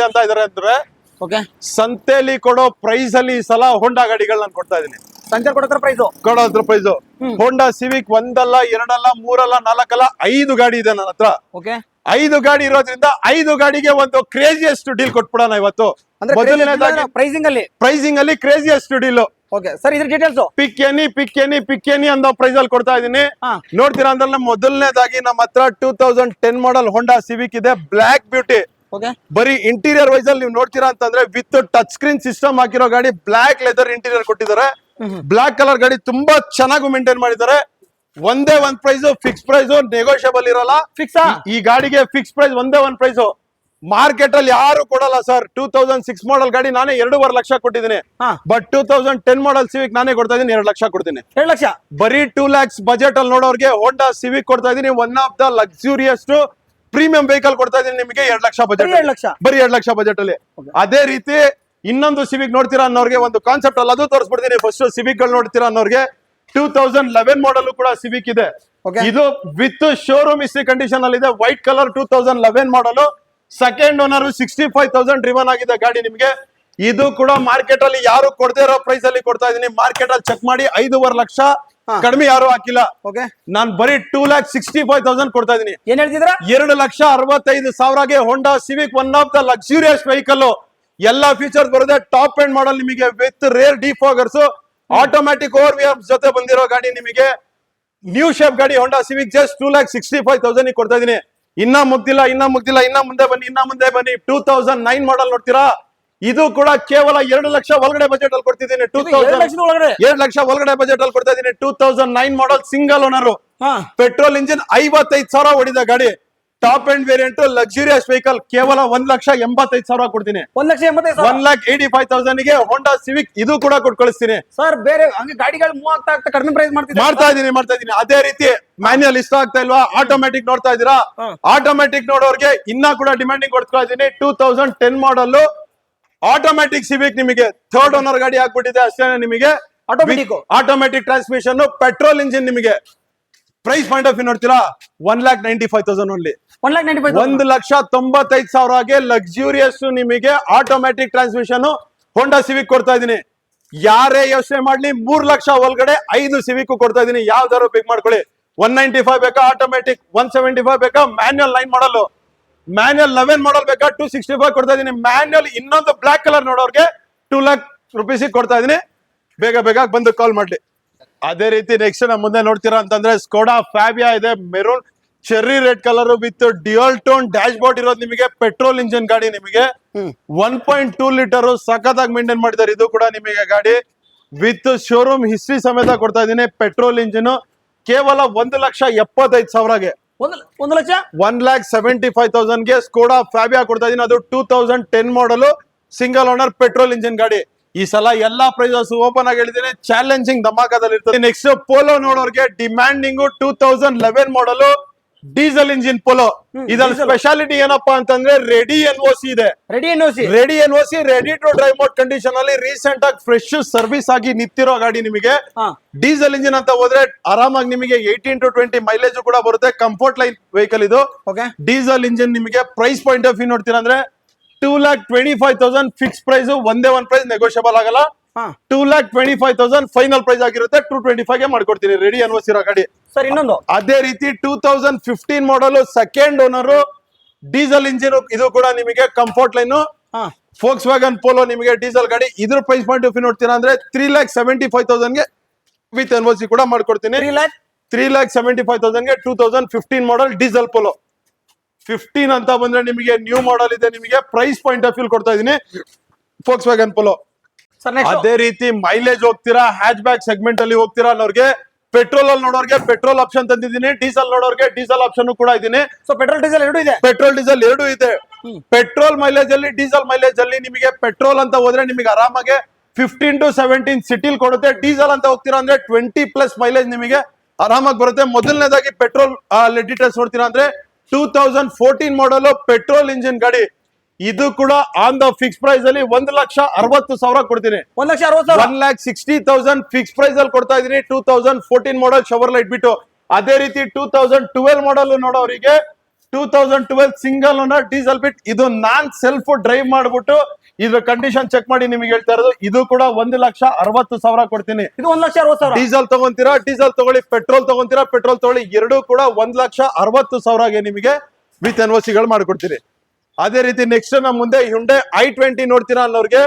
ಅಂತ ಇದಾರೆ ಅಂದ್ರೆ ಓಕೆ ಸಂತೆಲಿ ಕೊಡೋ ಪ್ರೈಸ್ ಅಲ್ಲಿ ಈ ಸಲ ಹೋಂಡಾ ಗಾಡಿಗಳು ನಾನು ಕೊಡ್ತಾ ಇದೀನಿ. ಸಂಚಾರ ಕೊಡತ್ರ ಪ್ರೈಸ್ ಕೊಡೋದ್ರ ಪ್ರೈಸ್ ಹೋಂಡಾ ಸಿವಿಕ್ ಒಂದಲ್ಲ ಎರಡಲ್ಲ ಮೂರಲ್ಲ ನಾಲ್ಕಲ್ಲ 5 ಗಾಡಿ ಇದೆ ನನ್ನ ಹತ್ರ. ಓಕೆ 5 ಗಾಡಿ ಇರೋದ್ರಿಂದ 5 ಗಾಡಿಗೆ ಒಂದು ಕ್ರೇಜಿಯಸ್ಟ್ ಡೀಲ್ ಕೊಟ್ಬಿಡೋಣ ಇವತ್ತು. ಅಂದ್ರೆ ಮೊದಲನೇದಾಗಿ ಪ್ರೈಸಿಂಗ್ ಅಲ್ಲಿ ಕ್ರೇಜಿಯಸ್ಟ್ ಡೀಲ್ ಓಕೆ ಸರ್, ಇದ್ರ ಡೀಟೇಲ್ಸ್ ಪಿಕ್ ಎನಿ ಅನ್ನೋ ಪ್ರೈಸ್ ಅಲ್ಲಿ ಕೊಡ್ತಾ ಇದೀನಿ. ಹಾ. ನೋಡ್ತೀರಾ ಅಂದ್ರೆ ಮೊದಲನೇದಾಗಿ ನಮ್ಮ ಹತ್ರ 2010 ಮಾಡೆಲ್ ಹೋಂಡಾ ಸಿವಿಕ್ ಇದೆ, ಬ್ಲಾಕ್ ಬ್ಯೂಟಿ. ಓಕೆ ಬರೀ ಇಂಟೀರಿಯರ್ ವೈಸ್ ಅಲ್ಲಿ ನೀವು ನೋಡ್ತೀರಾ ಅಂತಂದ್ರೆ ವಿತ್ ಟಚ್ ಸ್ಕ್ರೀನ್ ಸಿಸ್ಟಮ್ ಹಾಕಿರೋ ಗಾಡಿ, ಬ್ಲಾಕ್ ಲೆದರ್ ಇಂಟೀರಿಯರ್ ಕೊಟ್ಟಿದ್ದಾರೆ. ಬ್ಲಾಕ್ ಕಲರ್ ಗಾಡಿ ತುಂಬಾ ಚೆನ್ನಾಗಿ ಮೇಂಟೈನ್ ಮಾಡಿದ್ದಾರೆ. ಒಂದೇ ಒಂದ್ ಪ್ರೈಸ್, ಫಿಕ್ಸ್ ಪ್ರೈಸ್, ನೆಗೋಷಿಯಬಲ್ ಇರಲ್ಲ. ಫಿಕ್ಸಾ ಈ ಗಾಡಿಗೆ ಫಿಕ್ಸ್ ಪ್ರೈಸ್ ಒಂದೇ ಒಂದ್ ಪ್ರೈಸ್. ಮಾರ್ಕೆಟ್ ಅಲ್ಲಿ ಯಾರು ಕೊಡಲ್ಲ ಸರ್. 2006 ಮಾಡೆಲ್ ಗಾಡಿ ನಾನೇ 2.5 ಲಕ್ಷ ಕೊಟ್ಟಿದ್ದೀನಿ. ಹಾ. ಬಟ್ 2010 ಮಾಡೆಲ್ ಸಿವಿಕ್ ನಾನೇ ಕೊಡ್ತಾ ಇದೀನಿ 2 ಲಕ್ಷ ಕೊಡ್ತೀನಿ. 2 ಲಕ್ಷ ಬರೀ 2 lakhs ಬಜೆಟ್ ಅಲ್ಲಿ ನೋಡೋರ್ಗೆ ಹೋಂಡಾ ಸಿವಿಕ್ ಕೊಡ್ತಾ ಇದೀನಿ. One of the luxurious premium vehicle ಕೊಡ್ತಾ ಇದೀನಿ ನಿಮಗೆ 2 ಲಕ್ಷ ಬಜೆಟ್. 2 ಲಕ್ಷ ಬರೀ 2 ಲಕ್ಷ ಬಜೆಟ್ ಅಲ್ಲಿ. ಅದೇ ರೀತಿ ಇನ್ನೊಂದು ಸಿವಿಕ್ ನೋಡ್ತೀರಾ ಅನ್ನೋರ್ಗೆ ಒಂದು ಕಾನ್ಸೆಪ್ಟ್ ಅಲ್ಲಿ ಅದು ತೋರಿಸ್ಬಿಡ್ತೀನಿ. ಫಸ್ಟ್ ಸಿವಿಕ್ ಗಳು ನೋಡ್ತೀರಾ ಅನ್ನೋರ್ಗೆ 2011 ಮಾಡೆಲ್ ಕೂಡ ಸಿವಿಕ್ ಇದೆ. Okay. ಇದು ವಿತ್ ಶೋರೂಮ್ ಹಿಸ್ಟ್ರಿ ಕಂಡೀಷನ್ ಅಲ್ಲಿ ಇದೆ. White colour 2011 model, second owner 65,000 driven ಆಗಿದೆ ಗಾಡಿ ನಿಮಗೆ. ಇದು ಕೂಡ ಮಾರ್ಕೆಟ್ ಅಲ್ಲಿ ಯಾರು ಕೊಡದೇ ಇರೋ ಪ್ರೈಸ್ ಅಲ್ಲಿ ಕೊಡ್ತಾ ಇದೀನಿ. ಮಾರ್ಕೆಟ್ ಅಲ್ಲಿ ಚೆಕ್ ಮಾಡಿ 5.5 ಲಕ್ಷ ಕಡಿಮೆ ಯಾರು ಹಾಕಿಲ್ಲ. ಓಕೆ ನಾನ್ ಬರೀ 2,65,000 ಕೊಡ್ತಾ ಇದೀನಿ. ಏನ್ ಹೇಳ್ತಿದ್ರ? 2,65,000 Honda Civic, one of the luxurious vehicle. ಎಲ್ಲಾ ಫೀಚರ್ಸ್ ಬರುತ್ತೆ. ಟಾಪ್ ಎಂಡ್ ಮಾಡಲ್ ನಿಮಗೆ with rear defoggers, automatic over wear ಜೊತೆ ಬಂದಿರೋ ಗಾಡಿ ನಿಮಗೆ. ನ್ಯೂ ಶೇಪ್ ಗಾಡಿ ಹೋಂಡಾ ಸಿವಿಕ್ ಜಸ್ಟ್ 2,65,000 ಕೊಡ್ತಾ ಇದೀನಿ. ಇನ್ನ ಮುಗ್ದಿಲ್ಲ, ಇನ್ನ ಮುಂದೆ ಬನ್ನಿ. 2009 ಮಾಡೆಲ್ ನೋಡ್ತೀರಾ? ಇದು ಕೂಡ ಕೇವಲ 2 ಲಕ್ಷ ಒಳಗಡೆ ಬಜೆಟ್ ಅಲ್ಲಿ ಕೊಡ್ತಿದ್ದೀನಿ. 2 ಲಕ್ಷ ಒಳಗಡೆ ಬಜೆಟ್ ಅಲ್ಲಿ ಕೊಡ್ತಾ ಇದೀನಿ. 2009 model single owner, petrol engine, 55,000 ಹೊಡಿದ ಗಾಡಿ. Top end variant luxurious vehicle, ಕೇವಲ 1,85,000 ಕೊಡ್ತೀನಿ. 1,85,000 ಗೆ ಹೋಂಡಾ ಸಿವಿಕ್ ಇದು ಕೂಡ ಕೊಟ್ಟು ಕಳಿಸ್ತೀನಿ ಸರ್. ಬೇರೆ ಹಂಗೆ ಗಾಡಿಗಳು ಮೂವ್ ಆಗ್ತಾ ಕಡಿಮೆ ಪ್ರೈಸ್ ಮಾಡ್ತಾ ಇದೀನಿ. ಅದೇ ರೀತಿ ಮ್ಯಾನ್ಯಲ್ ಇಷ್ಟ ಆಗ್ತಾ ಇಲ್ವಾ? ಆಟೋಮ್ಯಾಟಿಕ್ ನೋಡ್ತಾ ಇದೀರಾ? ಆಟೋಮ್ಯಾಟಿಕ್ ನೋಡೋರ್ಗೆ ಇನ್ನ ಕೂಡ ಡಿಮ್ಯಾಂಡಿಂಗ್ ಕೊಡ್ತಾ ಇದೀನಿ. 2010 ಮಾಡೆಲ್ ಆಟೋಮ್ಯಾಟಿಕ್ ಸಿವಿಕ್ ನಿಮಗೆ ಥರ್ಡ್ ಓನರ್ ಗಾಡಿ ಆಗ್ಬಿಟ್ಟಿದೆ ಅಷ್ಟೇ. ನಿಮಗೆ ಆಟೋಮ್ಯಾಟಿಕ್ ಟ್ರಾನ್ಸ್ಮಿಷನ್, ಪೆಟ್ರೋಲ್ ಇಂಜಿನ್. ನಿಮಗೆ ಪ್ರೈಸ್ ಪಾಯಿಂಟ್ ಆಫ್ ವ್ಯೂ ನೋಡ್ತೀರಾ? 1,95,000 ಓನ್ಲಿ. 1,95,000 ಲಕ್ಸುರಿಯಸ್ ನಿಮಗೆ ಆಟೋಮ್ಯಾಟಿಕ್ ಟ್ರಾನ್ಸ್ಮಿಷನ್ ಹೋಂಡಾ ಸಿವಿಕ್ ಕೊಡ್ತಾ ಇದೀನಿ. ಯಾರೇ ಯೋಚನೆ ಮಾಡ್ಲಿ 3 ಲಕ್ಷ ಒಳಗಡೆ 5 ಸಿವಿಕ್ ಕೊಡ್ತಾ ಇದೀನಿ. ಯಾವ್ದಾರು ಪಿಕ್ ಮಾಡ್ಕೊಳ್ಳಿ. 195 ಬೇಕಾ ಆಟೋಮ್ಯಾಟಿಕ್, 175 ಬೇಕಾ ಮ್ಯಾನ್ಯಲ್ 9 ಮಾಡಲ್, ಮ್ಯಾನ್ಯಲ್ 11 ಮಾಡಲ್ ಬೇಕಾ 265 ಕೊಡ್ತಾ ಇದೀನಿ. ಮ್ಯಾನ್ಯಲ್ ಇನ್ನೊಂದು ಬ್ಲಾಕ್ ಕಲರ್ ನೋಡೋರ್ಗೆ 2 lakh rupees ಕೊಡ್ತಾ ಇದೀನಿ. ಬೇಗ ಬಂದು ಕಾಲ್ ಮಾಡ್ಲಿ. ಅದೇ ರೀತಿ ನೆಕ್ಸ್ಟ್ ನಮ್ಮ ಮುಂದೆ ನೋಡ್ತೀರಾ ಅಂತಂದ್ರೆ ಸ್ಕೋಡಾ ಫ್ಯಾಬಿಯಾ ಇದೆ, maroon cherry red colour with dual tone dash board ಇರೋದು ನಿಮಗೆ. ಪೆಟ್ರೋಲ್ ಇಂಜಿನ್ ಗಾಡಿ ನಿಮಗೆ 1.2 ಲೀಟರ್ ಸಖತ್ತಾಗಿ ಮೇಂಟೈನ್ ಮಾಡಿದ್ದಾರೆ. ಇದು ಕೂಡ ನಿಮಗೆ ಗಾಡಿ ವಿತ್ ಶೋರೂಮ್ ಹಿಸ್ಟ್ರಿ ಸಮೇತ ಕೊಡ್ತಾ ಇದೀನಿ. ಪೆಟ್ರೋಲ್ ಇಂಜಿನ್ ಕೇವಲ 1,75,000 1,75,000 ಸ್ಕೋಡಾ ಫ್ಯಾಬಿಯಾ ಕೊಡ್ತಾ ಇದೀನಿ. ಅದು 2010 model single owner petrol engine ಗಾಡಿ. ಈ ಸಲ ಎಲ್ಲಾ ಪ್ರೈಸಸ್ ಓಪನ್ ಆಗಿ ಹೇಳಿದ್ದೀನಿ. ಚಾಲೆಂಜಿಂಗ್ ಧಮಾಕದಲ್ಲಿ ಇರ್ತದೆ. ನೆಕ್ಸ್ಟ್ ಪೋಲೋ ನೋಡೋರ್ಗೆ demanding 2011 model diesel engine Polo. ಇದರ ಸ್ಪೆಷಾಲಿಟಿ ಏನಪ್ಪಾ ಅಂತಂದ್ರೆ ರೆಡಿ NOC ಇದೆ. Ready NOC ready to drive mode condition ಅಲ್ಲಿ ರೀಸೆಂಟ್ ಆಗಿ ಫ್ರೆಶ್ ಸರ್ವಿಸ್ ಆಗಿ ನಿಂತಿರೋ ಗಾಡಿ ನಿಮಗೆ. ಡೀಸೆಲ್ ಇಂಜಿನ್ ಅಂತ ಹೋದ್ರೆ ಆರಾಮಾಗಿ ನಿಮಗೆ 18 to 20 ಮೈಲೇಜ್ ಕೂಡ ಬರುತ್ತೆ. ಕಂಫರ್ಟ್ ಲೈನ್ ವೆಹಿಕಲ್ ಇದು. ಡೀಸೆಲ್ ಇಂಜಿನ್ ನಿಮಗೆ ಪ್ರೈಸ್ ಪಾಯಿಂಟ್ ಆಫ್ ವ್ಯೂ ನೋಡ್ತೀರಾ ಅಂದ್ರೆ 2,25,000 ಫಿಕ್ಸ್ ಪ್ರೈಸ್. ಒಂದೇ ಒಂದ್ ಪ್ರೈಸ್ ನೆಗೋಷಿಯಬಲ್ ಆಗಲ್ಲ. 2,25,000 ಫೈನಲ್ ಪ್ರೈಸ್ ಆಗಿರುತ್ತೆ. 225 ಗೆ ಮಾಡ್ಕೊಡ್ತೀನಿ ರೆಡಿ NOC ಇರೋ ಗಾಡಿ. ಸರ್ ಇನ್ನೊಂದು ಅದೇ ರೀತಿ 2015 ಮಾಡಲ್ ಸೆಕೆಂಡ್ ಓನರ್ ಡೀಸೆಲ್ ಇಂಜಿನ್. ಇದು ಕೂಡ ನಿಮಗೆ comfort line forks wagon polo ನಿಮಗೆ ಡೀಸೆಲ್ ಗಾಡಿ. ಇದ್ರ ಪ್ರೈಸ್ ಪಾಯಿಂಟ್ ಆಫ್ ವ್ಯೂ ನೋಡ್ತೀರಾ ಅಂದ್ರೆ 3,75,000 ಗೆ ವಿತ್ NOC ಕೂಡ ಮಾಡ್ಕೊಡ್ತೀನಿ. 3,75,000 ಗೆ 2015 ಮಾಡಲ್ ಡೀಸೆಲ್ ಪೋಲೋ. 15 ಅಂತ ಬಂದ್ರೆ ನಿಮಗೆ ನ್ಯೂ ಮಾಡಲ್ ಇದೆ. ನಿಮಗೆ ಪ್ರೈಸ್ ಪಾಯಿಂಟ್ ಆಫ್ ವ್ಯೂ ಕೊಡ್ತಾ ಇದೀನಿ ಫೋಕ್ಸ್ ವ್ಯಾಗನ್ ಪೋಲೋ. ಅದೇ ರೀತಿ ಮೈಲೇಜ್ ಹೋಗ್ತೀರಾ, ಹ್ಯಾಚ್ ಬ್ಯಾಕ್ ಸೆಗ್ಮೆಂಟ್ ಅಲ್ಲಿ ಹೋಗ್ತೀರಾ ಅನ್ನೋರ್ಗೆ ಪೆಟ್ರೋಲ್ ಅಲ್ಲಿ ನೋಡೋರ್ಗೆ ಪೆಟ್ರೋಲ್ ಆಪ್ಷನ್ ತಂದಿದ್ದೀನಿ. ಡೀಸೆಲ್ ನೋಡೋರ್ಗೆ ಡೀಸೆಲ್ ಆಪ್ಷನ್ ಕೂಡ ಇದೀನಿ. ಸೊ ಪೆಟ್ರೋಲ್ ಡೀಸೆಲ್ ಎರಡು ಇದೆ. ಪೆಟ್ರೋಲ್ ಮೈಲೇಜ್ ಅಲ್ಲಿ ಡೀಸೆಲ್ ಮೈಲೇಜ್ ಅಲ್ಲಿ ನಿಮಗೆ ಪೆಟ್ರೋಲ್ ಅಂತ ಹೋದ್ರೆ ನಿಮಗೆ ಆರಾಮಾಗೆ 15 to 17 ಸಿಟಿಲ್ ಕೊಡುತ್ತೆ. ಡೀಸೆಲ್ ಅಂತ ಹೋಗ್ತೀರಾ ಅಂದ್ರೆ 20+ ಮೈಲೇಜ್ ನಿಮಗೆ ಆರಾಮಾಗಿ ಬರುತ್ತೆ. ಮೊದಲನೇದಾಗಿ ಪೆಟ್ರೋಲ್ ಡೀಟೇಲ್ಸ್ ನೋಡ್ತೀರಾ ಅಂದ್ರೆ 2014 ಮಾಡಲ್ ಪೆಟ್ರೋಲ್ ಇಂಜಿನ್ ಗಾಡಿ. ಇದು ಕೂಡ ಆನ್ ದ ಫಿಕ್ಸ್ ಪ್ರೈಸ್ ಅಲ್ಲಿ 1,60,000 ಕೊಡ್ತೀನಿ. 1,60,000 ಫಿಕ್ಸ್ ಪ್ರೈಸ್ ಅಲ್ಲಿ ಕೊಡ್ತಾ ಇದೀನಿ. 2014 ಮಾಡಲ್ ಶವರ್ ಲೈಟ್ ಬಿಟ್ಟು. ಅದೇ ರೀತಿ 2012 ಮಾಡಲ್ ನೋಡೋರಿಗೆ 2012 ಸಿಂಗಲ್ ಓನರ್ ಡೀಸೆಲ್ ಬಿಟ್. ಇದು ನಾನ್ ಸೆಲ್ಫ್ ಡ್ರೈವ್ ಮಾಡ್ಬಿಟ್ಟು ಇದ್ರ ಕಂಡೀಷನ್ ಚೆಕ್ ಮಾಡಿ ನಿಮಗೆ ಹೇಳ್ತಾ ಇರೋದು. ಇದು ಕೂಡ 1,60,000 ಕೊಡ್ತೀನಿ. ಇದು 1,60,000. ಡೀಸೆಲ್ ತಗೊಂತೀರಾ ಡೀಸೆಲ್ ತಗೊಳ್ಳಿ, ಪೆಟ್ರೋಲ್ ತಗೊಂತೀರಾ ಪೆಟ್ರೋಲ್ ತಗೊಳ್ಳಿ, ಎರಡೂ ಕೂಡ 1,60,000ಗೆ ನಿಮಗೆ ವಿತ್ ಎನ್ಒಸಿಗಳು ಮಾಡ್ಕೊಡ್ತೀರಿ. ಅದೇ ರೀತಿ ನೆಕ್ಸ್ಟ್ ನಮ್ಮ ಮುಂದೆ Hyundai i20 ನೋಡ್ತೀರಾ ಅನ್ನೋರ್ಗೆ,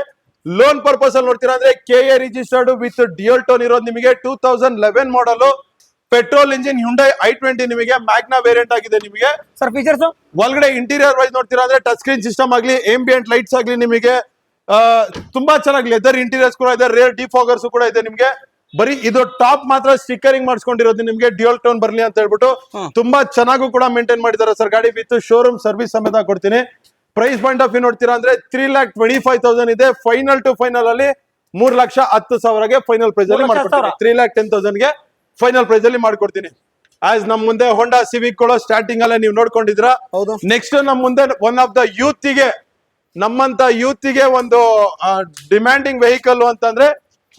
ಲೋನ್ ಪರ್ಪಸ್ ಅಲ್ಲಿ ನೋಡ್ತೀರಾ ಅಂದ್ರೆ KA registered with dual tone ಇರೋದು ನಿಮಗೆ 2011 ಮಾಡಲ್ ಪೆಟ್ರೋಲ್ ಇಂಜಿನ್ Hyundai i20 ನಿಮಗೆ ಮ್ಯಾಗ್ನಾ ವೇರಿಯಂಟ್ ಆಗಿದೆ. ನಿಮಗೆ ಸರ್ ಫೀಚರ್ಸ್ ಒಳಗಡೆ ಇಂಟೀರಿಯರ್ ವೈಸ್ ನೋಡ್ತೀರಾ ಅಂದ್ರೆ ಟಚ್ ಸ್ಕ್ರೀನ್ ಸಿಸ್ಟಮ್ ಆಗ್ಲಿ, ಏಂಬಿಯಂಟ್ ಲೈಟ್ಸ್ ಆಗ್ಲಿ, ನಿಮಗೆ ತುಂಬಾ ಚೆನ್ನಾಗಿ ಲೆದರ್ ಇಂಟೀರಿಯರ್ಸ್ ಕೂಡ ಇದೆ, ರೇರ್ ಡಿಫಾಗರ್ಸ್ ಕೂಡ ಇದೆ. ನಿಮಗೆ ಬರೀ ಇದು ಟಾಪ್ ಮಾತ್ರ ಸ್ಟಿಕ್ಕರಿಂಗ್ ಮಾಡಿಸ್ಕೊಂಡಿರೋದು ನಿಮಗೆ ಡ್ಯೂಯಲ್ ಟೋನ್ ಬರ್ಲಿ ಅಂತ ಹೇಳ್ಬಿಟ್ಟು ತುಂಬಾ ಚೆನ್ನಾಗೂ ಕೂಡ ಮೇಂಟೈನ್ ಮಾಡಿದ್ದಾರೆ ಸರ್. ಗಾಡಿ ವಿತ್ ಶೋರೂಮ್ ಸರ್ವಿಸ್ ಸಮೇತ ಕೊಡ್ತೀನಿ. ಪ್ರೈಸ್ ಪಾಯಿಂಟ್ ಆಫ್ ವ್ಯೂ ನೋಡ್ತೀರಾ ಅಂದ್ರೆ 3,25,000 ಇದೆ. ಫೈನಲ್ ಟು ಫೈನಲ್ ಅಲ್ಲಿ 3,10,000ಗೆ ಫೈನಲ್ ಪ್ರೈಸ್ ಅಲ್ಲಿ ಮಾಡ್ಕೊಡ್ತೀನಿ. 3,10,000ಗೆ ಫೈನಲ್ ಪ್ರೈಸ್ ಅಲ್ಲಿ ಮಾಡ್ಕೊಡ್ತೀನಿ. ಆಸ್ ನಮ್ ಮುಂದೆ ಹೋಂಡಾ ಸಿವಿಕ್ ಕೂಡ ಸ್ಟಾರ್ಟಿಂಗ್ ಅಲ್ಲೇ ನೀವು ನೋಡ್ಕೊಂಡಿದ್ರ. ಹೌದು. ನೆಕ್ಸ್ಟ್ ನಮ್ ಮುಂದೆ ಒನ್ ಆಫ್ ದ ಯೂತ್ಗೆ, ನಮ್ಮಂತ ಯೂತ್ಗೆ ಒಂದು ಡಿಮ್ಯಾಂಡಿಂಗ್ ವೆಹಿಕಲ್ ಅಂತಂದ್ರೆ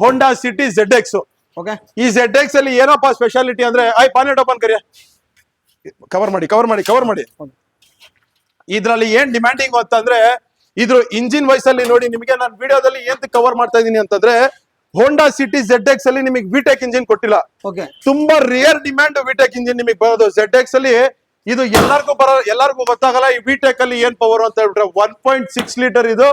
ಹೋಂಡಾ ಸಿಟಿ ZX. ಓಕೆ. ಈ ZX ಅಲ್ಲಿ ಏನಪ್ಪಾ ಸ್ಪೆಷಾಲಿಟಿ ಅಂದ್ರೆ, ಪಾನೆಟ್ ಓಪನ್ ಕರಿಯ, ಕವರ್ ಮಾಡಿ. ಇದ್ರಲ್ಲಿ ಏನ್ ಡಿಮ್ಯಾಂಡಿಂಗ್ ಅಂತಂದ್ರೆ, ಇದ್ರ ಇಂಜಿನ್ ವೈಸ್ ಅಲ್ಲಿ ನೋಡಿ, ನಿಮಗೆ ನಾನು ವಿಡಿಯೋದಲ್ಲಿ ಏನ್ ಕವರ್ ಮಾಡ್ತಾ ಇದೀನಿ ಅಂತಂದ್ರೆ, ಹೋಂಡಾ ಸಿಟಿ ZX ಅಲ್ಲಿ ನಿಮಗೆ ವಿಟೆಕ್ ಇಂಜಿನ್ ಕೊಟ್ಟಿಲ್ಲ. ಓಕೆ. ತುಂಬಾ ರೇರ್ ಡಿಮ್ಯಾಂಡ್ ವಿಟೆಕ್ ಇಂಜಿನ್ ನಿಮಗೆ ಬರೋದು. ZX ಅಲ್ಲಿ ಇದು ಎಲ್ಲರಿಗೂ ಗೊತ್ತಾಗಲ್ಲ ಈ ವಿಟೆಕ್ ಅಲ್ಲಿ ಏನ್ ಪವರ್ ಅಂತ ಹೇಳ್ಬಿಟ್ರೆ, 1.6 ಲೀಟರ್ ಇದು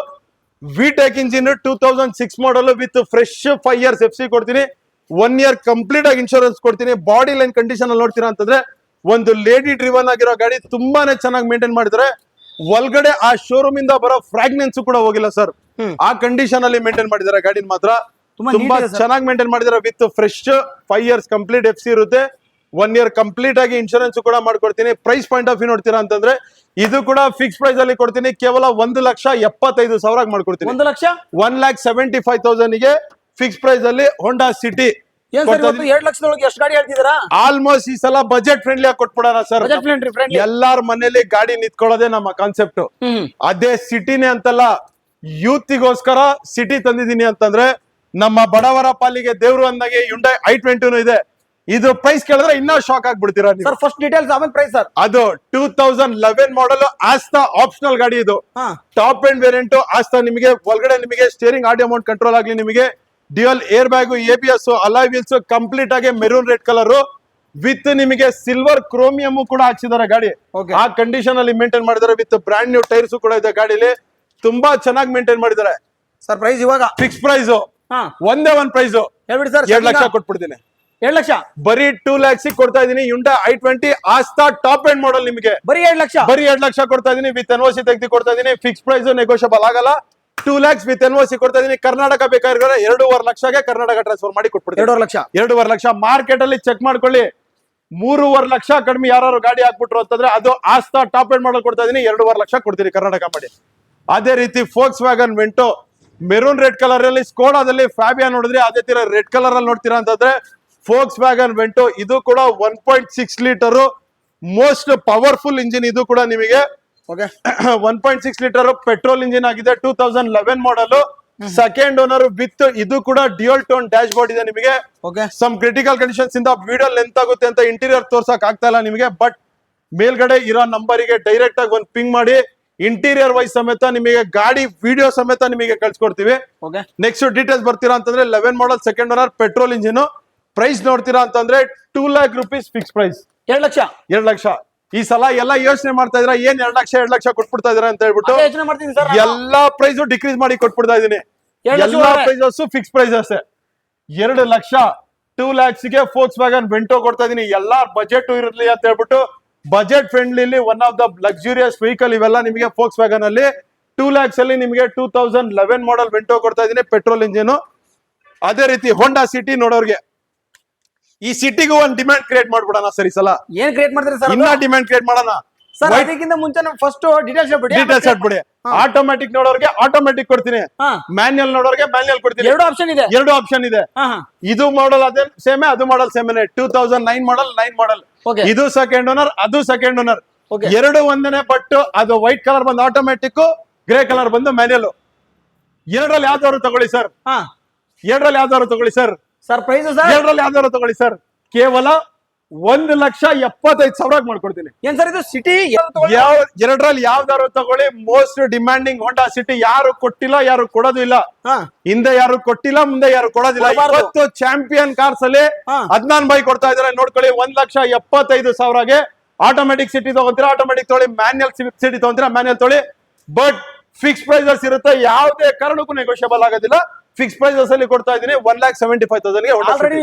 ವಿಟೆಕ್ engine 2006 model with fresh 5 years FC ಕೊಡ್ತೀನಿ. 1 year ಕಂಪ್ಲೀಟ್ ಆಗಿ ಇನ್ಶೂರೆನ್ಸ್ ಕೊಡ್ತೀನಿ. ಬಾಡಿ ಲೈನ್ ಕಂಡೀಷನ್ ಅಲ್ಲಿ ನೋಡ್ತೀರಾ ಅಂತಂದ್ರೆ, ಒಂದು ಲೇಡಿ ಡ್ರಿವನ್ ಆಗಿರೋ ಗಾಡಿ, ತುಂಬಾನೇ ಚೆನ್ನಾಗಿ ಮೇಂಟೈನ್ ಮಾಡಿದ್ದಾರೆ. ಒಳಗಡೆ ಆ ಶೋರೂಮ್ ಇಂದ ಬರೋ ಫ್ರಾಗ್ನೆನ್ಸ್ ಕೂಡ ಹೋಗಿಲ್ಲ ಸರ್, ಆ ಕಂಡೀಷನ್ ಅಲ್ಲಿ ಮೇಂಟೈನ್ ಮಾಡಿದ್ದಾರೆ ಗಾಡಿನ ಮಾತ್ರ. ತುಂಬಾ ಚೆನ್ನಾಗಿ ಮೇಂಟೈನ್ ಮಾಡಿದ್ದಾರೆ. With fresh 5 years complete FC ಇರುತ್ತೆ. 1 year ಕಂಪ್ಲೀಟ್ ಆಗಿ ಇನ್ಶೂರೆನ್ಸ್ ಕೂಡ ಮಾಡ್ಕೊಡ್ತೀನಿ. ಪ್ರೈಸ್ ಪಾಯಿಂಟ್ ಆಫ್ ವ್ಯೂ ನೋಡ್ತೀರಾ ಅಂತಂದ್ರೆ, ಇದು ಕೂಡ ಫಿಕ್ಸ್ ಪ್ರೈಸ್ ಅಲ್ಲಿ ಕೊಡ್ತೀನಿ. ಕೇವಲ 1,75,000 ಮಾಡ್ಕೊಡ್ತೀನಿ. 1,75,000ಗೆ ಫಿಕ್ಸ್ ಪ್ರೈಸ್ ಅಲ್ಲಿ ಹೋಂಡಾ ಸಿಟಿ. 2 ಲಕ್ಷದೊಳಗೆ ಎಷ್ಟು ಗಾಡಿ ಹೇಳ್ತಿದ್ದೀರಾ? ಆಲ್ಮೋಸ್ಟ್ ಈ ಸಲ ಬಜೆಟ್ ಫ್ರೆಂಡ್ಲಿ ಆಗಿ ಕೊಟ್ಬಿಡೋಣ ಸರ್. ಎಲ್ಲಾರ ಮನೇಲಿ ಗಾಡಿ ನಿಂತ್ಕೊಳ್ಳೋದೇ ನಮ್ಮ ಕಾನ್ಸೆಪ್ಟ್. ಅದೇ ಸಿಟಿನೇ ಅಂತಲ್ಲ, ಯೂತ್ಗೋಸ್ಕರ ಸಿಟಿ ತಂದಿದ್ದೀನಿ ಅಂತಂದ್ರೆ, ನಮ್ಮ ಬಡವರ ಪಾಲಿಗೆ ದೇವ್ರು ಅಂದಾಗೆ Hyundai i20 ಇದೆ. ಇದು ಪ್ರೈಸ್ ಕೇಳಿದ್ರೆ ಇನ್ನೂ ಶಾಕ್ ಆಗ್ಬಿಡ್ತೀರಾ ನೀವು. ಸರ್ ಫಸ್ಟ್ ಡೀಟೇಲ್ಸ್ ಆಮೇಲೆ ಪ್ರೈಸ್ ಸರ್. ಅದು 2011 ಮಾಡಲ್ ಆಸ್ತಾ ಆಪ್ಷನಲ್ ಗಾಡಿ. ಇದು ಟಾಪ್ ಎಂಡ್ ವೇರಿಯಂಟ್ ಆಸ್ತಾ. ನಿಮಗೆ ಒಳಗಡೆ ನಿಮಗೆ ಸ್ಟೇರಿಂಗ್ ಆಡಿಯೋ ಮೌಂಟ್ ಕಂಟ್ರೋಲ್ ಆಗ್ಲಿ, ನಿಮಗೆ dual air bag, ABS, alloy wheels complete ಆಗಿ ಮೆರೂನ್ ರೆಡ್ ಕಲರ್ ವಿತ್ ನಿಮಗೆ ಸಿಲ್ವರ್ ಕ್ರೋಮಿಯಂ ಕೂಡ ಹಾಕ್ಸಿದ್ದಾರೆ ಗಾಡಿ. ಆ ಕಂಡೀಷನ್ ಅಲ್ಲಿ ಮೇಂಟೈನ್ ಮಾಡಿದ್ದಾರೆ. ವಿತ್ ಬ್ರಾಂಡ್ ನ್ಯೂ ಟೈರ್ಸ್ ಕೂಡ ಇದೆ ಗಾಡಿಲಿ. ತುಂಬಾ ಚೆನ್ನಾಗಿ ಮೇಂಟೈನ್ ಮಾಡಿದ್ದಾರೆ ಸರ್. ಪ್ರೈಸ್ ಇವಾಗ ಫಿಕ್ಸ್ ಪ್ರೈಸ್ ಒಂದೇ ಒಂದು ಪ್ರೈಸ್ ಹೇಳ್ಬಿಡಿ ಸರ್. 2 ಲಕ್ಷ ಕೊಟ್ಬಿಡ್ತೀನಿ. 2 ಲಕ್ಷ ಬರೀ 2 lakhs ಕೊಡ್ತಾ ಇದೀನಿ. Hyundai i20 Asta top end model ನಿಮಗೆ ಬರೀ 2 ಲಕ್ಷ. ಬರೀ 2 ಲಕ್ಷ ಕೊಡ್ತಾ ಇದೀನಿ. ವಿತ್ ಎನ್ಒಸಿ ತೆಗೆದು ಕೊಡ್ತಾ ಇದೀನಿ. ಫಿಕ್ಸ್ ಪ್ರೈಸ್ ನೆಗೋಷಿಯಬಲ್ ಆಗಲ್ಲ. 2 lakhs ವಿತ್ ಎನ್ಒಸಿ ಕೊಡ್ತಾ ಇದೀನಿ. ಕರ್ನಾಟಕ ಬೇಕಾದ್ರೆ 2.5 ಲಕ್ಷಗೆ ಕರ್ನಾಟಕ ಟ್ರಾನ್ಸ್ಫರ್ ಮಾಡಿ ಕೊಟ್ಬಿಡ್ತೀನಿ. 2.5 ಲಕ್ಷ ಮಾರ್ಕೆಟ್ ಅಲ್ಲಿ ಚೆಕ್ ಮಾಡ್ಕೊಳ್ಳಿ. 3.5 ಲಕ್ಷ ಕಡಿಮೆ ಯಾರು ಗಾಡಿ ಹಾಕ್ಬಿಟ್ರು ಅಂತಂದ್ರೆ, ಅದು ಆಸ್ತಾ ಟಾಪ್ ಎಂಡ್ ಮಾಡಲ್ ಕೊಡ್ತಾ ಇದೀನಿ. 2.5 ಲಕ್ಷ ಕೊಡ್ತೀನಿ ಕರ್ನಾಟಕ ಮಾಡಿ. ಅದೇ ರೀತಿ forks wagon Vento maroon red colour ಅಲ್ಲಿ, ಸ್ಕೋಡಾದಲ್ಲಿ ಫ್ಯಾಬಿಯಾ ನೋಡಿದ್ರೆ ಅದೇ ತೀರ ರೆಡ್ ಕಲರ್ ಅಲ್ಲಿ ನೋಡ್ತೀರಾ ಅಂತಂದ್ರೆ, ಫೋಕ್ಸ್ ವ್ಯಾಗನ್ ವೆಂಟೋ ಇದು ಕೂಡ 1.6 ಲೀಟರ್ ಮೋಸ್ಟ್ ಪವರ್ಫುಲ್ ಇಂಜಿನ್. ಇದು ಕೂಡ ನಿಮಗೆ 1.6 ಲೀಟರ್ ಪೆಟ್ರೋಲ್ ಇಂಜಿನ್ ಆಗಿದೆ. 2011 ಮಾಡಲ್, ಸೆಕೆಂಡ್ ಓನರ್ ವಿತ್ ಇದು ಕೂಡ ಡ್ಯೂಯಲ್ ಟೋನ್ ಡ್ಯಾಶ್ ಬೋರ್ಡ್ ಇದೆ ನಿಮಗೆ. ಸಮ್ ಕ್ರಿಟಿಕಲ್ ಕಂಡೀಷನ್ಸ್ ಇಂದ ವಿಡಿಯೋ ಲೆಂತ್ ಆಗುತ್ತೆ ಅಂತ ಇಂಟೀರಿಯರ್ ತೋರ್ಸಕ್ ಆಗ್ತಾ ಇಲ್ಲ ನಿಮಗೆ. ಬಟ್ ಮೇಲ್ಗಡೆ ಇರೋ ನಂಬರಿಗೆ ಡೈರೆಕ್ಟ್ ಆಗಿ ಒಂದು ಪಿಂಗ್ ಮಾಡಿ ಇಂಟೀರಿಯರ್ ವೈಸ್ ಸಮೇತ ನಿಮಗೆ ಗಾಡಿ ವಿಡಿಯೋ ಸಮೇತ ನಿಮಗೆ ಕಳ್ಸಿಕೊಡ್ತೀವಿ. ನೆಕ್ಸ್ಟ್ ಡೀಟೇಲ್ಸ್ ಬರ್ತೀರಾ ಅಂತಂದ್ರೆ, 11 model second owner petrol engine. Price ನೋಡ್ತೀರಾ ಅಂತಂದ್ರೆ 2 lakh rupees fix price. 2 lakh. ಈ ಸಲ ಎಲ್ಲ ಯೋಚನೆ ಮಾಡ್ತಾ ಇದ್ರ, ಏನ್ 2 ಲಕ್ಷ ಕೊಟ್ಬಿಡ್ತಾ ಇದ್ರ ಅಂತ ಹೇಳ್ಬಿಟ್ಟು ಎಲ್ಲಾ ಪ್ರೈಸ್ ಡಿಕ್ರೀಸ್ ಮಾಡಿ ಕೊಟ್ಬಿಡ್ತಾ ಇದೀನಿ. ಎಲ್ಲಾ prices fix prices. 2 lakh 2 lakhs ಗೆ ಫೋಕ್ಸ್ ವ್ಯಾಗನ್ ವೆಂಟೋ ಕೊಡ್ತಾ ಇದೀನಿ. ಎಲ್ಲಾ ಬಜೆಟ್ ಇರಲಿ ಅಂತ ಹೇಳ್ಬಿಟ್ಟು budget friendly one of the luxurious vehicle ಇವೆಲ್ಲ ನಿಮಗೆ ಫೋಕ್ಸ್ ವ್ಯಾಗನ್ ಅಲ್ಲಿ. 2 lakhs ಅಲ್ಲಿ ನಿಮಗೆ 2011 ಮಾಡಲ್ ವೆಂಟೋ ಕೊಡ್ತಾ ಇದೀನಿ ಪೆಟ್ರೋಲ್ ಇಂಜಿನ್. ಅದೇ ರೀತಿ ಹೋಂಡಾ ಸಿಟಿ ನೋಡೋರ್ಗೆ, ಈ ಸಿಟಿಗೂ ಒಂದು ಡಿಮ್ಯಾಂಡ್ ಕ್ರಿಯೇಟ್ ಮಾಡ್ಬಿಡೋಣ ಸರ್. ಈ ಸಲ ಏನ್ ಕ್ರಿಯೇಟ್ ಮಾಡ್ತೀರಾ ಸರ್? ಇನ್ನ ಡಿಮ್ಯಾಂಡ್ ಕ್ರಿಯೇಟ್ ಮಾಡೋಣ ಸರ್. ಅದಕ್ಕಿಂತ ಮುಂಚೆ ಫಸ್ಟ್ ಡೀಟೇಲ್ಸ್ ಹೇಳ್ಬಿಡಿ. ಆಟೋಮ್ಯಾಟಿಕ್ ನೋಡೋರ್ಗೆ ಆಟೋಮ್ಯಾಟಿಕ್ ಕೊಡ್ತೀನಿ. ಮ್ಯಾನ್ಯಲ್ ನೋಡೋರ್ಗೆ ಮ್ಯಾನ್ಯಲ್ ಕೊಡ್ತೀನಿ. 2 ಆಪ್ಷನ್ ಇದೆ. ಇದು ಮಾಡಲ್ ಅದೇ ಸೇಮೆ, ಅದು ಮಾಡಲ್ ಸೇಮೆ. 2009 ಮಾಡಲ್ 9 ಮಾಡಲ್. ಇದು ಸೆಕೆಂಡ್ ಓನರ್, ಅದು ಸೆಕೆಂಡ್ ಓನರ್. 2 ಒಂದನೇ. ಬಟ್ ಅದು ವೈಟ್ ಕಲರ್ ಬಂದು ಆಟೋಮ್ಯಾಟಿಕ್, ಗ್ರೇ ಕಲರ್ ಬಂದು ಮ್ಯಾನ್ಯಲ್. 2ರಲ್ಲಿ ಯಾವ್ದಾದ್ರು ತಗೊಳ್ಳಿ ಸರ್. 2ರಲ್ಲಿ ಯಾವ್ದಾದ್ರು ತಗೊಳ್ಳಿ ಸರ್. ಸರ್ ಪ್ರೈಸ್ 2ರಲ್ಲಿ ಯಾವ್ದಾದ್ರು ತಗೊಳ್ಳಿ ಸರ್. ಕೇವಲ 1,75,000 ಮಾಡ್ಕೊಡ್ತೀನಿ. ಏನ್ ಸರ್ ಇದು ಸಿಟಿ ಯಾವ ಎರಡರಲ್ಲಿ ಯಾವ್ದಾರು ತಗೊಳ್ಳಿ, ಮೋಸ್ಟ್ ಡಿಮ್ಯಾಂಡಿಂಗ್ ಹೋಂಡಾ ಸಿಟಿ. ಯಾರು ಕೊಟ್ಟಿಲ್ಲ, ಯಾರು ಕೊಡೋದು ಇಲ್ಲ. ಹಿಂದೆ ಯಾರು ಕೊಟ್ಟಿಲ್ಲ, ಮುಂದೆ ಯಾರು ಕೊಡೋದಿಲ್ಲ. ಇವತ್ತು ಚಾಂಪಿಯನ್ ಕಾರ್ಸ್ ಅಲ್ಲಿ ಅದ್ನಾನ್ ಬೈ ಕೊಡ್ತಾ ಇದಾರೆ ನೋಡ್ಕೊಳ್ಳಿ. 1,75,000ಗೆ ಆಟೋಮೆಟಿಕ್ ಸಿಟಿ ತಗೊಂತೀರಾ, ಆಟೋಮೆಟಿಕ್ ತೊಗೊಳ್ಳಿ. ಮ್ಯಾನ್ಯಲ್ ಸಿಟಿ ತಗೊಂತೀರಾ, ಮ್ಯಾನ್ಯಲ್ ತೊಗೊಳ್ಳಿ. ಬಟ್ ಫಿಕ್ಸ್ ಪ್ರೈಸಸ್ ಇರುತ್ತೆ, ಯಾವುದೇ ಕಾರಣಕ್ಕೂ ನೆಗೋಷಿಯಬಲ್ ಆಗೋದಿಲ್ಲ. ಫಿಕ್ಸ್ ಪ್ರೈಸಸ್ ಅಲ್ಲಿ ಕೊಡ್ತಾ ಇದೀನಿ. 1,75,000ಗೆ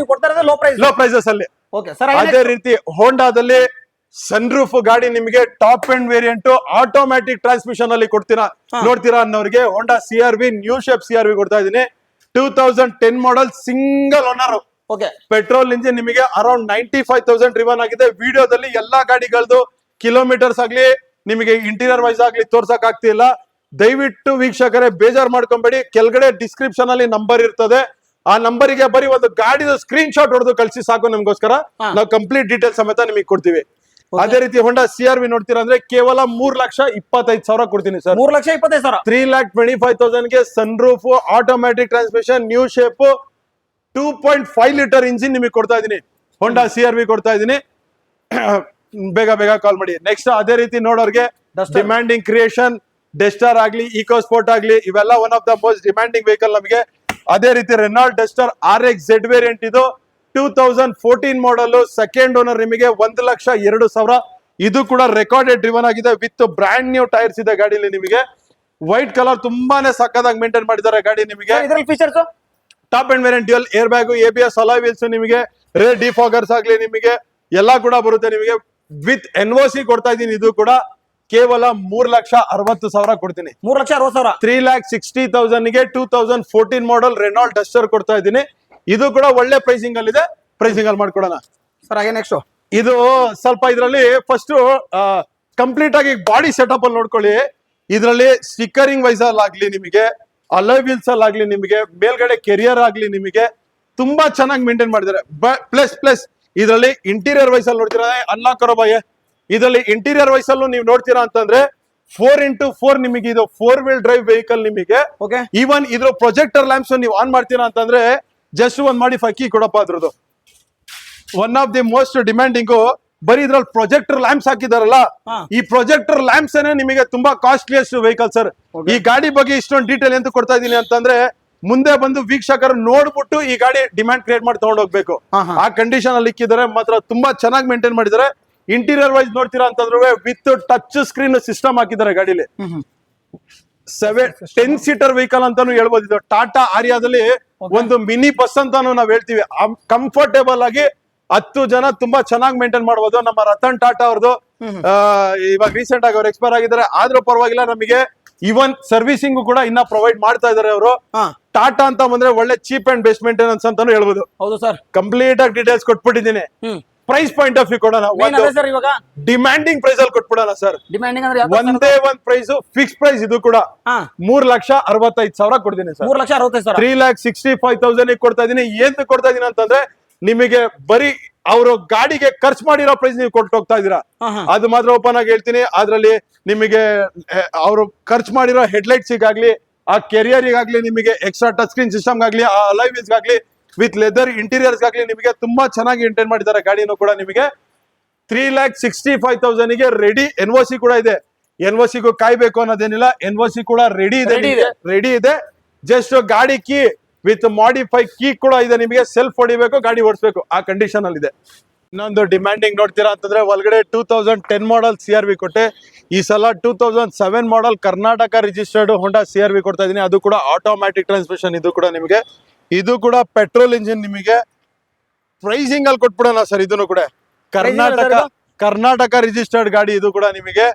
ಲೋ ಪ್ರೈಸ್, ಲೋ ಪ್ರೈಸಸ್ ಅಲ್ಲಿ. Okay sir. ಅದೇ ರೀತಿ ಹೋಂಡಾದಲ್ಲಿ ಸನ್ರೂಫ್ ಗಾಡಿ ನಿಮಗೆ top end variant automatic transmission ಅಲ್ಲಿ ನೋಡ್ತೀರಾ ಅನ್ನೋರಿಗೆ ಹೋಂಡಾ CRV ನ್ಯೂ ಶೇಪ್ CRV ಕೊಡ್ತಾ ಇದೀನಿ. 2010 model single owner. Okay, petrol engine ನಿಮಗೆ ಅರೌಂಡ್ 95,000 ಡ್ರಿವನ್ ಆಗಿದೆ. ವಿಡಿಯೋದಲ್ಲಿ ಎಲ್ಲಾ ಗಾಡಿಗಳದ್ದು ಕಿಲೋಮೀಟರ್ಸ್ ಆಗ್ಲಿ, ನಿಮಗೆ ಇಂಟೀರಿಯರ್ ವೈಸ್ ಆಗ್ಲಿ ತೋರ್ಸಕ್ ಆಗ್ತಿಲ್ಲ. ದಯವಿಟ್ಟು ವೀಕ್ಷಕರೇ ಬೇಜಾರ್ ಮಾಡ್ಕೊಂಬೇಡಿ. ಕೆಳಗಡೆ ಡಿಸ್ಕ್ರಿಪ್ಷನ್ ಅಲ್ಲಿ ನಂಬರ್ ಇರ್ತದೆ. ಆ ನಂಬರಿಗೆ ಬರೀ ಒಂದು ಗಾಡಿದ ಸ್ಕ್ರೀನ್ ಶಾಟ್ ಹೊಡೆದು ಕಳಿಸಿ ಸಾಕು. ನಿಮ್ಗೋಸ್ಕರ ನಾವು ಕಂಪ್ಲೀಟ್ ಡೀಟೇಲ್ ಸಮೇತ ನಿಮಗೆ ಕೊಡ್ತೀವಿ. ಅದೇ ರೀತಿ ಹೋಂಡಾ CRV ನೋಡ್ತೀರಾ ಅಂದ್ರೆ ಕೇವಲ 3,25,000 ಕೊಡ್ತೀನಿ ಸರ್. 3,25,000, 3,25,000ಗೆ sunroof, automatic transmission, new shape, 2.5 litre engine ನಿಮಗೆ ಕೊಡ್ತಾ ಇದೀನಿ. ಹೋಂಡಾ CRV ಕೊಡ್ತಾ ಇದೀನಿ. ಬೇಗ ಬೇಗ ಕಾಲ್ ಮಾಡಿ. ನೆಕ್ಸ್ಟ್ ಅದೇ ರೀತಿ ನೋಡೋರ್ಗೆ ಡಿಮ್ಯಾಂಡಿಂಗ್ ಕ್ರಿಯೇಷನ್, ಡೆಸ್ಟರ್ ಆಗ್ಲಿ, ಇಕೋ ಸ್ಪೋರ್ಟ್ ಆಗ್ಲಿ, ಇವೆಲ್ಲ one of the most demanding vehicle ನಮಗೆ. ಅದೇ ರೀತಿ Renault Duster RX Z variant ಇದು 2014 ಮಾಡೆಲ್, ಸೆಕೆಂಡ್ ಓನರ್, ನಿಮಗೆ 1,02,000. ಇದು ಕೂಡ ರೆಕಾರ್ಡೆಡ್ ಡ್ರಿವನ್ ಆಗಿದೆ ವಿತ್ ಬ್ರಾಂಡ್ ನ್ಯೂ ಟೈರ್ಸ್ ಇದೆ ಗಾಡಿಲಿ. ನಿಮಗೆ ವೈಟ್ ಕಲರ್ ತುಂಬಾನೇ ಸಕ್ಕದಾಗಿ ಮೇಂಟೈನ್ ಮಾಡಿದ್ದಾರೆ ಗಾಡಿ. ನಿಮಗೆ ಇದರಲ್ಲಿ features top end variant dual air bag, ABS alloy wheels, ನಿಮಗೆ ರೇರ್ ಡಿಫಾಗರ್ಸ್ ಆಗ್ಲಿ, ನಿಮಗೆ ಎಲ್ಲಾ ಕೂಡ ಬರುತ್ತೆ. ನಿಮಗೆ ವಿತ್ NOC ಕೊಡ್ತಾ ಇದೀನಿ. ಇದು ಕೂಡ ಕೇವಲ 3,60,000 ಕೊಡ್ತೀನಿ. 3,60,000, 3,60,000ಗೆ 2014 ಮಾಡೆಲ್ ರೆನಾಲ್ಡ್ ಡಸ್ಟರ್ ಕೊಡ್ತಾ ಇದ್ದೀನಿ. ಇದು ಕೂಡ ಒಳ್ಳೆ ಪ್ರೈಸಿಂಗ್ ಅಲ್ಲಿ ಇದೆ. ಪ್ರೈಸಿಂಗ್ ಅಲ್ಲಿ ಮಾಡ್ಕೊಡೋಣ ಸರ್. ಹಾಗೆ ನೆಕ್ಸ್ಟ್ ಇದು ಸ್ವಲ್ಪ ಇದರಲ್ಲಿ ಫಸ್ಟ್ ಕಂಪ್ಲೀಟ್ ಆಗಿ ಬಾಡಿ ಸೆಟಪ್ ಅಲ್ಲಿ ನೋಡ್ಕೊಳ್ಳಿ. ಇದರಲ್ಲಿ ಸ್ಟಿಕ್ಕರಿಂಗ್ ವೈಸ್ ಅಲ್ಲಿ ಆಗ್ಲಿ, ನಿಮಗೆ ಅಲಾಯ್ ವೀಲ್ಸ್ ಅಲ್ಲಿ ಆಗ್ಲಿ, ನಿಮಗೆ ಮೇಲ್ಗಡೆ ಕೆರಿಯರ್ ಆಗ್ಲಿ, ನಿಮಗೆ ತುಂಬಾ ಚೆನ್ನಾಗಿ ಮೇಂಟೈನ್ ಮಾಡಿದ್ದಾರೆ. ಪ್ಲಸ್ ಇದರಲ್ಲಿ ಇಂಟೀರಿಯರ್ ವೈಸ್ ಅಲ್ಲಿ ನೋಡ್ತೀರಾ, ಅಲ್ಲಾ ಕರೋಬಾಯ, ಇದರಲ್ಲಿ ಇಂಟೀರಿಯರ್ ವೈಸ್ ಅಲ್ಲೂ ನೀವು ನೋಡ್ತೀರಾ ಅಂತಂದ್ರೆ 4x4 ನಿಮಗೆ ಇದು 4 ವೀಲ್ ಡ್ರೈವ್ ವೆಹಿಕಲ್. ನಿಮಗೆ ಈವನ್ ಇದ್ರ ಪ್ರೊಜೆಕ್ಟರ್ ಲ್ಯಾಂಪ್ಸ್ ನೀವು ಆನ್ ಮಾಡ್ತೀರಾ ಅಂತಂದ್ರೆ ಜಸ್ಟ್ ಒಂದ್ ಮಾಡಿಫೈ ಕೀ ಕೊಡಪ್ಪ ಅದ್ರದ್ದು. ಒನ್ ಆಫ್ ದಿ ಮೋಸ್ಟ್ ಡಿಮ್ಯಾಂಡಿಂಗು ಬರೀ ಇದ್ರಲ್ಲಿ ಪ್ರೊಜೆಕ್ಟರ್ ಲ್ಯಾಂಪ್ಸ್ ಹಾಕಿದಾರಲ್ಲ, ಈ ಪ್ರೊಜೆಕ್ಟರ್ ಲ್ಯಾಂಪ್ಸ್ ನಿಮಗೆ ತುಂಬಾ ಕಾಸ್ಟ್ಲಿಯಸ್ಟ್ ವೆಹಿಕಲ್ ಸರ್. ಈ ಗಾಡಿ ಬಗ್ಗೆ ಇಷ್ಟೊಂದು ಡೀಟೇಲ್ ಎಂತ ಕೊಡ್ತಾ ಇದೀನಿ ಅಂತಂದ್ರೆ ಮುಂದೆ ಬಂದು ವೀಕ್ಷಕರು ನೋಡ್ಬಿಟ್ಟು ಈ ಗಾಡಿ ಡಿಮ್ಯಾಂಡ್ ಕ್ರಿಯೇಟ್ ಮಾಡಿ ತಗೊಂಡ್ ಹೋಗ್ಬೇಕು. ಆ ಕಂಡೀಷನ್ ಅಲ್ಲಿ ಇಕ್ಕಿದ್ದಾರೆ, ಮಾತ್ರ ತುಂಬಾ ಚೆನ್ನಾಗಿ ಮೇಂಟೈನ್ ಮಾಡಿದ್ದಾರೆ. ಇಂಟೀರಿಯರ್ ವೈಸ್ ನೋಡ್ತೀರಾ ಅಂತಂದ್ರೆ ವಿತ್ ಟಚ್ ಸ್ಕ್ರೀನ್ ಸಿಸ್ಟಮ್ ಹಾಕಿದ್ದಾರೆ ಗಾಡಿಲಿ. 10 ಸೀಟರ್ ವೆಹಿಕಲ್ ಅಂತಾನು ಹೇಳ್ಬೋದು. ಇದು ಟಾಟಾ ಆರ್ಯಾದಲ್ಲಿ ಒಂದು ಮಿನಿ ಬಸ್ ಅಂತಾನು ನಾವ್ ಹೇಳ್ತೀವಿ. ಕಂಫರ್ಟೇಬಲ್ ಆಗಿ 10 ಜನ ತುಂಬಾ ಚೆನ್ನಾಗಿ ಮೇಂಟೈನ್ ಮಾಡಬಹುದು. ನಮ್ಮ ರತನ್ ಟಾಟಾ ಅವ್ರದ್ದು ಇವಾಗ ರೀಸೆಂಟ್ ಆಗಿ ಅವ್ರು ಎಕ್ಸ್ಪೈರ್ ಆಗಿದ್ದಾರೆ, ಆದ್ರೂ ಪರವಾಗಿಲ್ಲ. ನಮಗೆ ಇವನ್ ಸರ್ವಿಸಿಂಗ್ ಕೂಡ ಇನ್ನ ಪ್ರೊವೈಡ್ ಮಾಡ್ತಾ ಇದಾರೆ ಅವರು. ಟಾಟಾ ಅಂತ ಬಂದ್ರೆ ಒಳ್ಳೆ ಚೀಪ್ ಅಂಡ್ ಬೆಸ್ಟ್ ಮೇಂಟೆನೆನ್ಸ್ ಅಂತಾನು ಹೇಳ್ಬೋದು. ಹೌದು ಸರ್, ಕಂಪ್ಲೀಟ್ ಆಗಿ ಡೀಟೇಲ್ಸ್ ಕೊಟ್ಬಿಟ್ಟಿದ್ದೀನಿ. ಪ್ರೈಸ್ ಪಾಯಿಂಟ್ ಆಫ್ ವ್ಯೂ ಕೊಡೋಣ. ಇವಾಗ ಡಿಮ್ಯಾಂಡಿಂಗ್ ಪ್ರೈಸ್ ಅಲ್ಲಿ ಕೊಟ್ಬಿಡೋಣ ಸರ್. ಡಿಮ್ಯಾಂಡಿಂಗ್ ಅಂದ್ರೆ ಒಂದೇ ಒಂದ್ ಪ್ರೈಸ್ ಫಿಕ್ಸ್ ಪ್ರೈಸ್. ಇದು ಕೂಡ 3,65,000 ಕೊಡ್ತೀನಿ ಸರ್. 3,65,000, 3,65,000 ಕೊಡ್ತಾ ಇದೀನಿ. ಏನ್ ಕೊಡ್ತಾ ಇದೀನಿ ಅಂತಂದ್ರೆ ನಿಮಗೆ ಬರೀ ಅವರು ಗಾಡಿಗೆ ಖರ್ಚು ಮಾಡಿರೋ ಪ್ರೈಸ್ ನೀವು ಕೊಟ್ಟು ಹೋಗ್ತಾ ಇದೀರಾ, ಅದು ಮಾತ್ರ ಓಪನ್ ಆಗಿ ಹೇಳ್ತೀನಿ. ಅದ್ರಲ್ಲಿ ನಿಮಗೆ ಅವರು ಖರ್ಚು ಮಾಡಿರೋ ಹೆಡ್ಲೈಟ್ಸ್ ಗಾಗ್ಲಿ, ಆ ಕೆರಿಯರ್ ಗಾಗ್ಲಿ, ನಿಮಗೆ ಎಕ್ಸ್ಟ್ರಾ ಟಚ್ ಸ್ಕ್ರೀನ್ ಸಿಸ್ಟಮ್ ಗಾಗ್ಲಿ, ಆ ಅಲಾಯ್ ವೀಲ್ಸ್ ಗಾಗ್ಲಿ, ವಿತ್ ಲೆದರ್ ಇಂಟೀರಿಯರ್ಸ್ ಗಾಗ್ಲಿ, ನಿಮಗೆ ತುಂಬಾ ಚೆನ್ನಾಗಿ ಮೇಂಟೈನ್ ಮಾಡಿದ್ದಾರೆ ಗಾಡಿನೂ ಕೂಡ. ನಿಮಗೆ 3,65,000ಗೆ ರೆಡಿ NOC ಕೂಡ ಇದೆ. NOCಗೂ ಕಾಯ್ಬೇಕು ಅನ್ನೋದೇನಿಲ್ಲ, NOC ಕೂಡ ರೆಡಿ ಇದೆ. ಜಸ್ಟ್ ಗಾಡಿ ಕೀ ವಿತ್ ಮಾಡಿಫೈ ಕೀ ಕೂಡ ಇದೆ. ನಿಮಗೆ ಸೆಲ್ಫ್ ಹೊಡಿಬೇಕು, ಗಾಡಿ ಓಡಿಸ್ಬೇಕು, ಆ ಕಂಡೀಷನ್ ಅಲ್ಲಿ ಇದೆ. ಇನ್ನೊಂದು ಡಿಮ್ಯಾಂಡಿಂಗ್ ನೋಡ್ತೀರಾ ಅಂತಂದ್ರೆ ಒಳಗಡೆ 2010 ಮಾಡೆಲ್ CRV ಕೊಟ್ಟೆ. ಈ ಸಲ 2007 ಮಾಡೆಲ್ ಕರ್ನಾಟಕ ರಿಜಿಸ್ಟರ್ಡ್ ಹೋಂಡಾ CRV ಕೊಡ್ತಾ ಇದೀನಿ. ಅದು ಕೂಡ ಆಟೋಮ್ಯಾಟಿಕ್ ಟ್ರಾನ್ಸ್ಮಿಷನ್. ಇದು ಕೂಡ ನಿಮಗೆ ಇದು ಕೂಡ ಪೆಟ್ರೋಲ್ ಇಂಜಿನ್. ನಿಮಗೆ ಪ್ರೈಸಿಂಗ್ ಅಲ್ಲಿ ಕೊಟ್ಬಿಡೋಣ ಸರ್. ಇದನ್ನು ಕೂಡ ಕರ್ನಾಟಕ ರಿಜಿಸ್ಟರ್ಡ್ ಗಾಡಿ. ಇದು ಕೂಡ ನಿಮಗೆ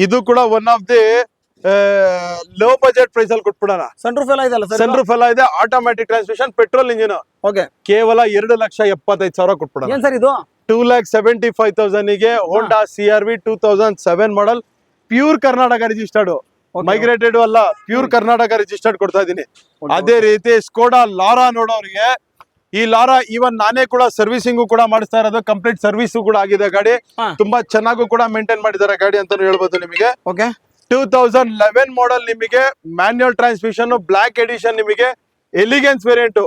ಇದು ಕೂಡ one of the low budget price ಅಲ್ಲಿ ಕೊಟ್ಬಿಡೋಣ. ಸನ್ರೂಫ್ ಎಲ್ಲ ಇದೆ, ಸನ್ರೂಫ್ ಎಲ್ಲ ಇದೆ, ಆಟೋಮ್ಯಾಟಿಕ್ ಟ್ರಾನ್ಸ್ಮಿಷನ್, ಪೆಟ್ರೋಲ್ ಇಂಜಿನ್. ಕೇವಲ 2,75,000 ಕೊಟ್ಬಿಡೋಣ. ಏನ್ ಸರ್ ಇದು? 2,75,000ಗೆ ಹೋಂಡಾ CRV 2007 model pure Karnataka registered, migrated ಅಲ್ಲ, ಪ್ಯೂರ್ ಕರ್ನಾಟಕ ರಿಜಿಸ್ಟರ್ಡ್ ಕೊಡ್ತಾ ಇದೀನಿ. ಅದೇ ರೀತಿ ಸ್ಕೋಡಾ ಲಾರಾ ನೋಡೋರಿಗೆ, ಈ ಲಾರಾ ಇವನ್ ನಾನೇ ಕೂಡ ಸರ್ವಿಸಿಂಗು ಕೂಡ ಮಾಡಿಸ್ತಾ ಇರೋದು. ಕಂಪ್ಲೀಟ್ ಸರ್ವಿಸ್ ಕೂಡ ಆಗಿದೆ ಗಾಡಿ. ತುಂಬಾ ಚೆನ್ನಾಗೂ ಕೂಡ ಮೇಂಟೈನ್ ಮಾಡಿದ್ದಾರೆ ಗಾಡಿ ಅಂತಾನು ಹೇಳ್ಬೋದು. ನಿಮಗೆ 2011 ಮಾಡೆಲ್, ನಿಮಗೆ ಮ್ಯಾನ್ಯುಯಲ್ ಟ್ರಾನ್ಸ್ಮಿಷನ್, ಬ್ಲಾಕ್ ಎಡಿಷನ್, ನಿಮಗೆ elegance variant,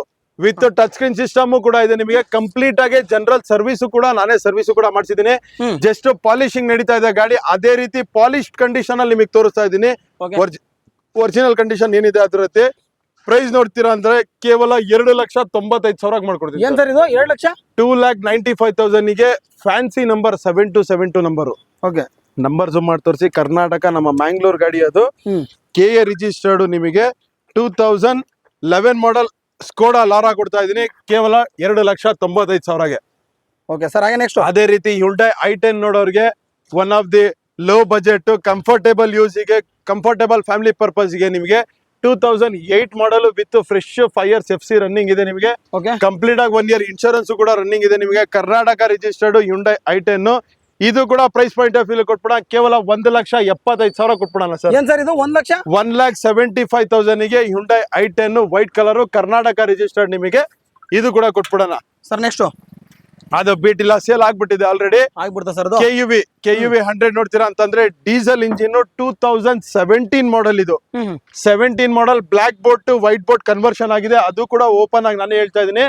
with touch screen system ಕೂಡ ಇದೆ ನಿಮಗೆ. ಕಂಪ್ಲೀಟ್ ಆಗಿ ಜನರಲ್ ಸರ್ವಿಸ್ ಕೂಡ ನಾನೇ ಸರ್ವಿಸ್ ಕೂಡ ಮಾಡಿಸಿದ್ದೀನಿ. ಜಸ್ಟ್ ಪಾಲಿಶಿಂಗ್ ನಡೀತಾ ಇದೆ ಗಾಡಿ, ಅದೇ ರೀತಿ ಪಾಲಿಶ್ ಕಂಡೀಷನ್ ಅಲ್ಲಿ ನಿಮಗೆ ತೋರಿಸ್ತಾ ಇದ್ದೀನಿ. ಒರಿಜಿನಲ್ ಕಂಡೀಷನ್ ಏನಿದೆ ಅದರತ್ತೆ. ಪ್ರೈಸ್ ನೋಡ್ತೀರಾ ಅಂದ್ರೆ ಕೇವಲ 2,95,000 ಮಾಡ್ಕೊಡ್ತೀನಿ. ಏನ್ ಸರ್ ಇದು 2 ಲಕ್ಷ? 2,95,000 ಗೆ fancy number 7272 number. Okay, number zoom ಮಾಡಿ ತೋರಿಸಿ. ಕರ್ನಾಟಕ, ನಮ್ಮ ಮ್ಯಾಂಗ್ಳೂರ್ ಗಾಡಿ ಅದು. KA ರಿಜಿಸ್ಟರ್ಡ್ ನಿಮಗೆ 2011 ಮಾಡೆಲ್ ಸ್ಕೋಡಾ ಲಾರಾ ಕೊಡ್ತಾ ಇದೀನಿ ಕೇವಲ 2,95,000ಗೆ. ಓಕೆ ಸರ್, ಹಾಗೆ ನೆಕ್ಸ್ಟ್ ಅದೇ ರೀತಿ Hyundai i10 ನೋಡೋರಿಗೆ one of the low budget comfortable ಯೂಸಿಗೆ, ಕಂಫರ್ಟೇಬಲ್ ಫ್ಯಾಮಿಲಿ ಪರ್ಪಸ್ ಗೆ ನಿಮಗೆ 2008 model with fresh 5 years FC running ಇದೆ ನಿಮಗೆ. ಓಕೆ, ಕಂಪ್ಲೀಟ್ ಆಗಿ 1 year ಇನ್ಶೂರೆನ್ಸ್ ಕೂಡ ರನ್ನಿಂಗ್ ಇದೆ ನಿಮಗೆ. ಕರ್ನಾಟಕ ರಿಜಿಸ್ಟರ್ಡ್ Hyundai i10 ಇದು ಕೂಡ ಪ್ರೈಸ್ ಪಾಯಿಂಟ್ ಆಫ್ ವ್ಯೂ ಕೊಟ್ಬಿಡ ಕೇವಲ 1,75,000 ಕೊಟ್ಬಿಡೋಣ ಸರ್. ಏನ್ ಸರ್ ಇದು 1 ಲಕ್ಷ? 1,75,000 ಗೆ Hyundai i10 white colour Karnataka registered ನಿಮಗೆ ಇದು ಕೂಡ ಕೊಟ್ಬಿಡೋಣ ಸರ್. ನೆಕ್ಸ್ಟ್ ಅದು ಬೀಟ್ ಇಲ್ಲ, ಸೇಲ್ ಆಗ್ಬಿಟ್ಟಿದೆ ಆಲ್ರೆಡಿ. ಆಗ್ಬಿಡ್ತಾ ಸರ್ ಅದು? KUV 100 ನೋಡ್ತೀರಾ ಅಂತಂದ್ರೆ ಡೀಸೆಲ್ ಇಂಜಿನ್ 2017 ಮಾಡೆಲ್ ಇದು. 17 model black board to white board conversion ಆಗಿದೆ. ಅದು ಕೂಡ ಓಪನ್ ಆಗಿ ನಾನೇ ಹೇಳ್ತಾ ಇದೀನಿ,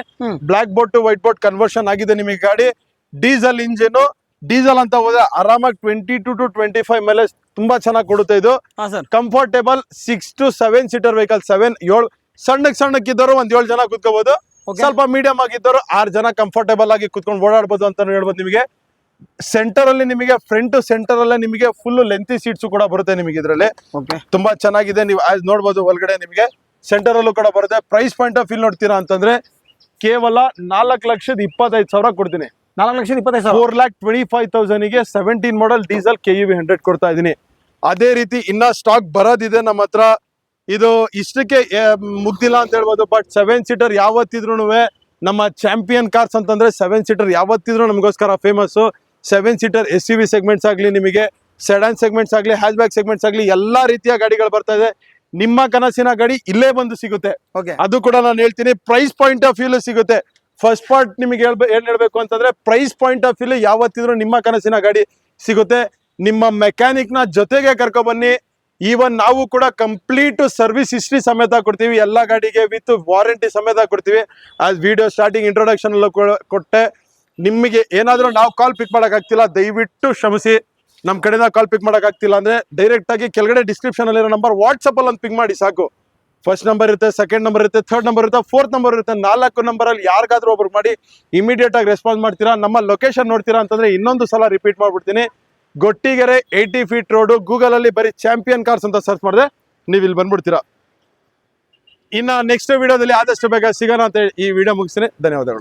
ಬ್ಲಾಕ್ board to white board conversion ಆಗಿದೆ ನಿಮಗೆ ಗಾಡಿ. ಡೀಸೆಲ್ ಇಂಜಿನ್, ಡೀಸೆಲ್ ಅಂತ ಹೋದ್ರೆ ಆರಾಮಾಗಿ 22 to 25 ಮೈಲೇಜ್ ತುಂಬಾ ಚೆನ್ನಾಗಿ ಕೊಡುತ್ತೆ ಇದು. Comfortable 6 to 7 seater vehicle. 7 ಸಣ್ಣಕ್ಕಿದ್ದವರು 7 ಜನ ಕುತ್ಕೋಬಹುದು. ಸ್ವಲ್ಪ ಮೀಡಿಯಂ ಆಗಿದ್ದವರು 6 ಜನ ಕಂಫರ್ಟೇಬಲ್ ಆಗಿ ಕುತ್ಕೊಂಡು ಓಡಾಡಬಹುದು ಅಂತ ಹೇಳ್ಬೋದು. ನಿಮಗೆ ಸೆಂಟರ್ ಅಲ್ಲಿ ನಿಮಗೆ ಫ್ರಂಟ್ ಸೆಂಟರ್ ಅಲ್ಲೇ ನಿಮಗೆ ಫುಲ್ ಲೆಂತಿ ಸೀಟ್ಸ್ ಕೂಡ ಬರುತ್ತೆ ನಿಮಗೆ ಇದರಲ್ಲಿ. ತುಂಬಾ ಚೆನ್ನಾಗಿದೆ. ನೀವು ನೋಡ್ಬೋದು ಒಳಗಡೆ ನಿಮಗೆ ಸೆಂಟರ್ ಅಲ್ಲೂ ಕೂಡ ಬರುತ್ತೆ. ಪ್ರೈಸ್ ಪಾಯಿಂಟ್ ಆಫ್ ವ್ಯೂ ನೋಡ್ತೀರಾ ಅಂತಂದ್ರೆ ಕೇವಲ 4,25,000 ಕೊಡ್ತೀನಿ. 4,25,000? 4,25,000 ಗೆ 17 ಮಾಡೆಲ್ ಡೀಸೆಲ್ KUV 100 ಕೊಡ್ತಾ ಇದೀನಿ. ಅದೇ ರೀತಿ ಇನ್ನ ಸ್ಟಾಕ್ ಬರೋದಿದೆ ನಮ್ಮ ಹತ್ರ. ಇದು ಇಷ್ಟಕ್ಕೆ ಮುಗ್ದಿಲ್ಲ ಅಂತ ಹೇಳ್ಬೋದು. ಬಟ್ 7 ಸೀಟರ್ ಯಾವತ್ತಿದ್ರು ನಮ್ಮ ಚಾಂಪಿಯನ್ ಕಾರ್ಸ್ ಅಂತಂದ್ರೆ 7 ಸೀಟರ್ ಯಾವತ್ತಿದ್ರು ನಮಗೋಸ್ಕರ ಫೇಮಸ್. 7 ಸೀಟರ್ SUV ಸೆಗ್ಮೆಂಟ್ಸ್ ಆಗ್ಲಿ, ನಿಮಗೆ ಸೆಡಾನ್ ಸೆಗ್ಮೆಂಟ್ಸ್ ಆಗ್ಲಿ, ಹ್ಯಾಚ್ ಬ್ಯಾಕ್ ಸೆಗ್ಮೆಂಟ್ಸ್ ಆಗ್ಲಿ, ಎಲ್ಲಾ ರೀತಿಯ ಗಾಡಿಗಳು ಬರ್ತಾ ಇದೆ. ನಿಮ್ಮ ಕನಸಿನ ಗಾಡಿ ಇಲ್ಲೇ ಬಂದು ಸಿಗುತ್ತೆ. ಅದು ಕೂಡ ನಾನು ಹೇಳ್ತೀನಿ, ಪ್ರೈಸ್ ಪಾಯಿಂಟ್ ಆಫ್ ವ್ಯೂ ಸಿಗುತ್ತೆ. ಫಸ್ಟ್ ಪಾರ್ಟ್ ನಿಮಗೆ ಏನ್ ಹೇಳ್ಬೇಕು ಅಂತಂದ್ರೆ ಪ್ರೈಸ್ ಪಾಯಿಂಟ್ ಆಫ್ ವ್ಯೂ ಯಾವತ್ತಿದ್ರು ನಿಮ್ಮ ಕನಸಿನ ಗಾಡಿ ಸಿಗುತ್ತೆ. ನಿಮ್ಮ ಮೆಕ್ಯಾನಿಕ್ ನ ಜೊತೆಗೆ ಕರ್ಕೊ ಬನ್ನಿ. ಈವನ್ ನಾವು ಕೂಡ ಕಂಪ್ಲೀಟ್ ಸರ್ವಿಸ್ ಹಿಸ್ಟ್ರಿ ಸಮೇತ ಕೊಡ್ತೀವಿ ಎಲ್ಲ ಗಾಡಿಗೆ, ವಿತ್ ವಾರಂಟಿ ಸಮೇತ ಕೊಡ್ತೀವಿ. ಆಸ್ ವಿಡಿಯೋ ಸ್ಟಾರ್ಟಿಂಗ್ ಇಂಟ್ರೊಡಕ್ಷನ್ ಅಲ್ಲೂ ಕೊಟ್ಟೆ. ನಿಮಗೆ ಏನಾದ್ರೂ ನಾವು ಕಾಲ್ ಪಿಕ್ ಮಾಡಕ್ ಆಗ್ತಿಲ್ಲ ದಯವಿಟ್ಟು ಕ್ಷಮಿಸಿ. ನಮ್ಮ ಕಡೆಯಿಂದ ಕಾಲ್ ಪಿಕ್ ಮಾಡಕ್ ಆಗ್ತಿಲ್ಲ ಅಂದ್ರೆ ಡೈರೆಕ್ಟ್ ಆಗಿ ಕೆಳಗಡೆ ಡಿಸ್ಕ್ರಿಪ್ಷನ್ ಅಲ್ಲಿರೋ ನಂಬರ್ ವಾಟ್ಸ್ಆಪ್ ಅಲ್ಲಿ ಒಂದು ಪಿಕ್ ಮಾಡಿ ಸಾಕು. ಫಸ್ಟ್ ನಂಬರ್ ಇರುತ್ತೆ, ಸೆಕೆಂಡ್ ನಂಬರ್ ಇರುತ್ತೆ, ಥರ್ಡ್ ನಂಬರ್ ಇರುತ್ತೆ, ಫೋರ್ತ್ ನಂಬರ್ ಇರುತ್ತೆ. 4 ನಂಬರ್ ಅಲ್ಲಿ ಯಾರಿಗಾದ್ರೂ ಒಬ್ರು ಮಾಡಿ ಇಮಿಡಿಯೇಟ್ ಆಗಿ ರೆಸ್ಪಾನ್ಸ್ ಮಾಡ್ತೀರಾ. ನಮ್ಮ ಲೊಕೇಶನ್ ನೋಡ್ತೀರಾ ಅಂತಂದ್ರೆ ಇನ್ನೊಂದು ಸಲ ರಿಪೀಟ್ ಮಾಡ್ಬಿಡ್ತೀನಿ. Gottigere 80 feet road. ಗೂಗಲ್ ಅಲ್ಲಿ ಬರೀ ಚಾಂಪಿಯನ್ ಕಾರ್ಸ್ ಅಂತ ಸರ್ಚ್ ಮಾಡಿದ್ರೆ ನೀವು ಇಲ್ಲಿ ಬಂದ್ಬಿಡ್ತೀರಾ. ಇನ್ನ ನೆಕ್ಸ್ಟ್ ವಿಡಿಯೋದಲ್ಲಿ ಆದಷ್ಟು ಬೇಗ ಸಿಗೋಣ ಅಂತ ಈ ವಿಡಿಯೋ ಮುಗಿಸ್ತೀನಿ. ಧನ್ಯವಾದಗಳು.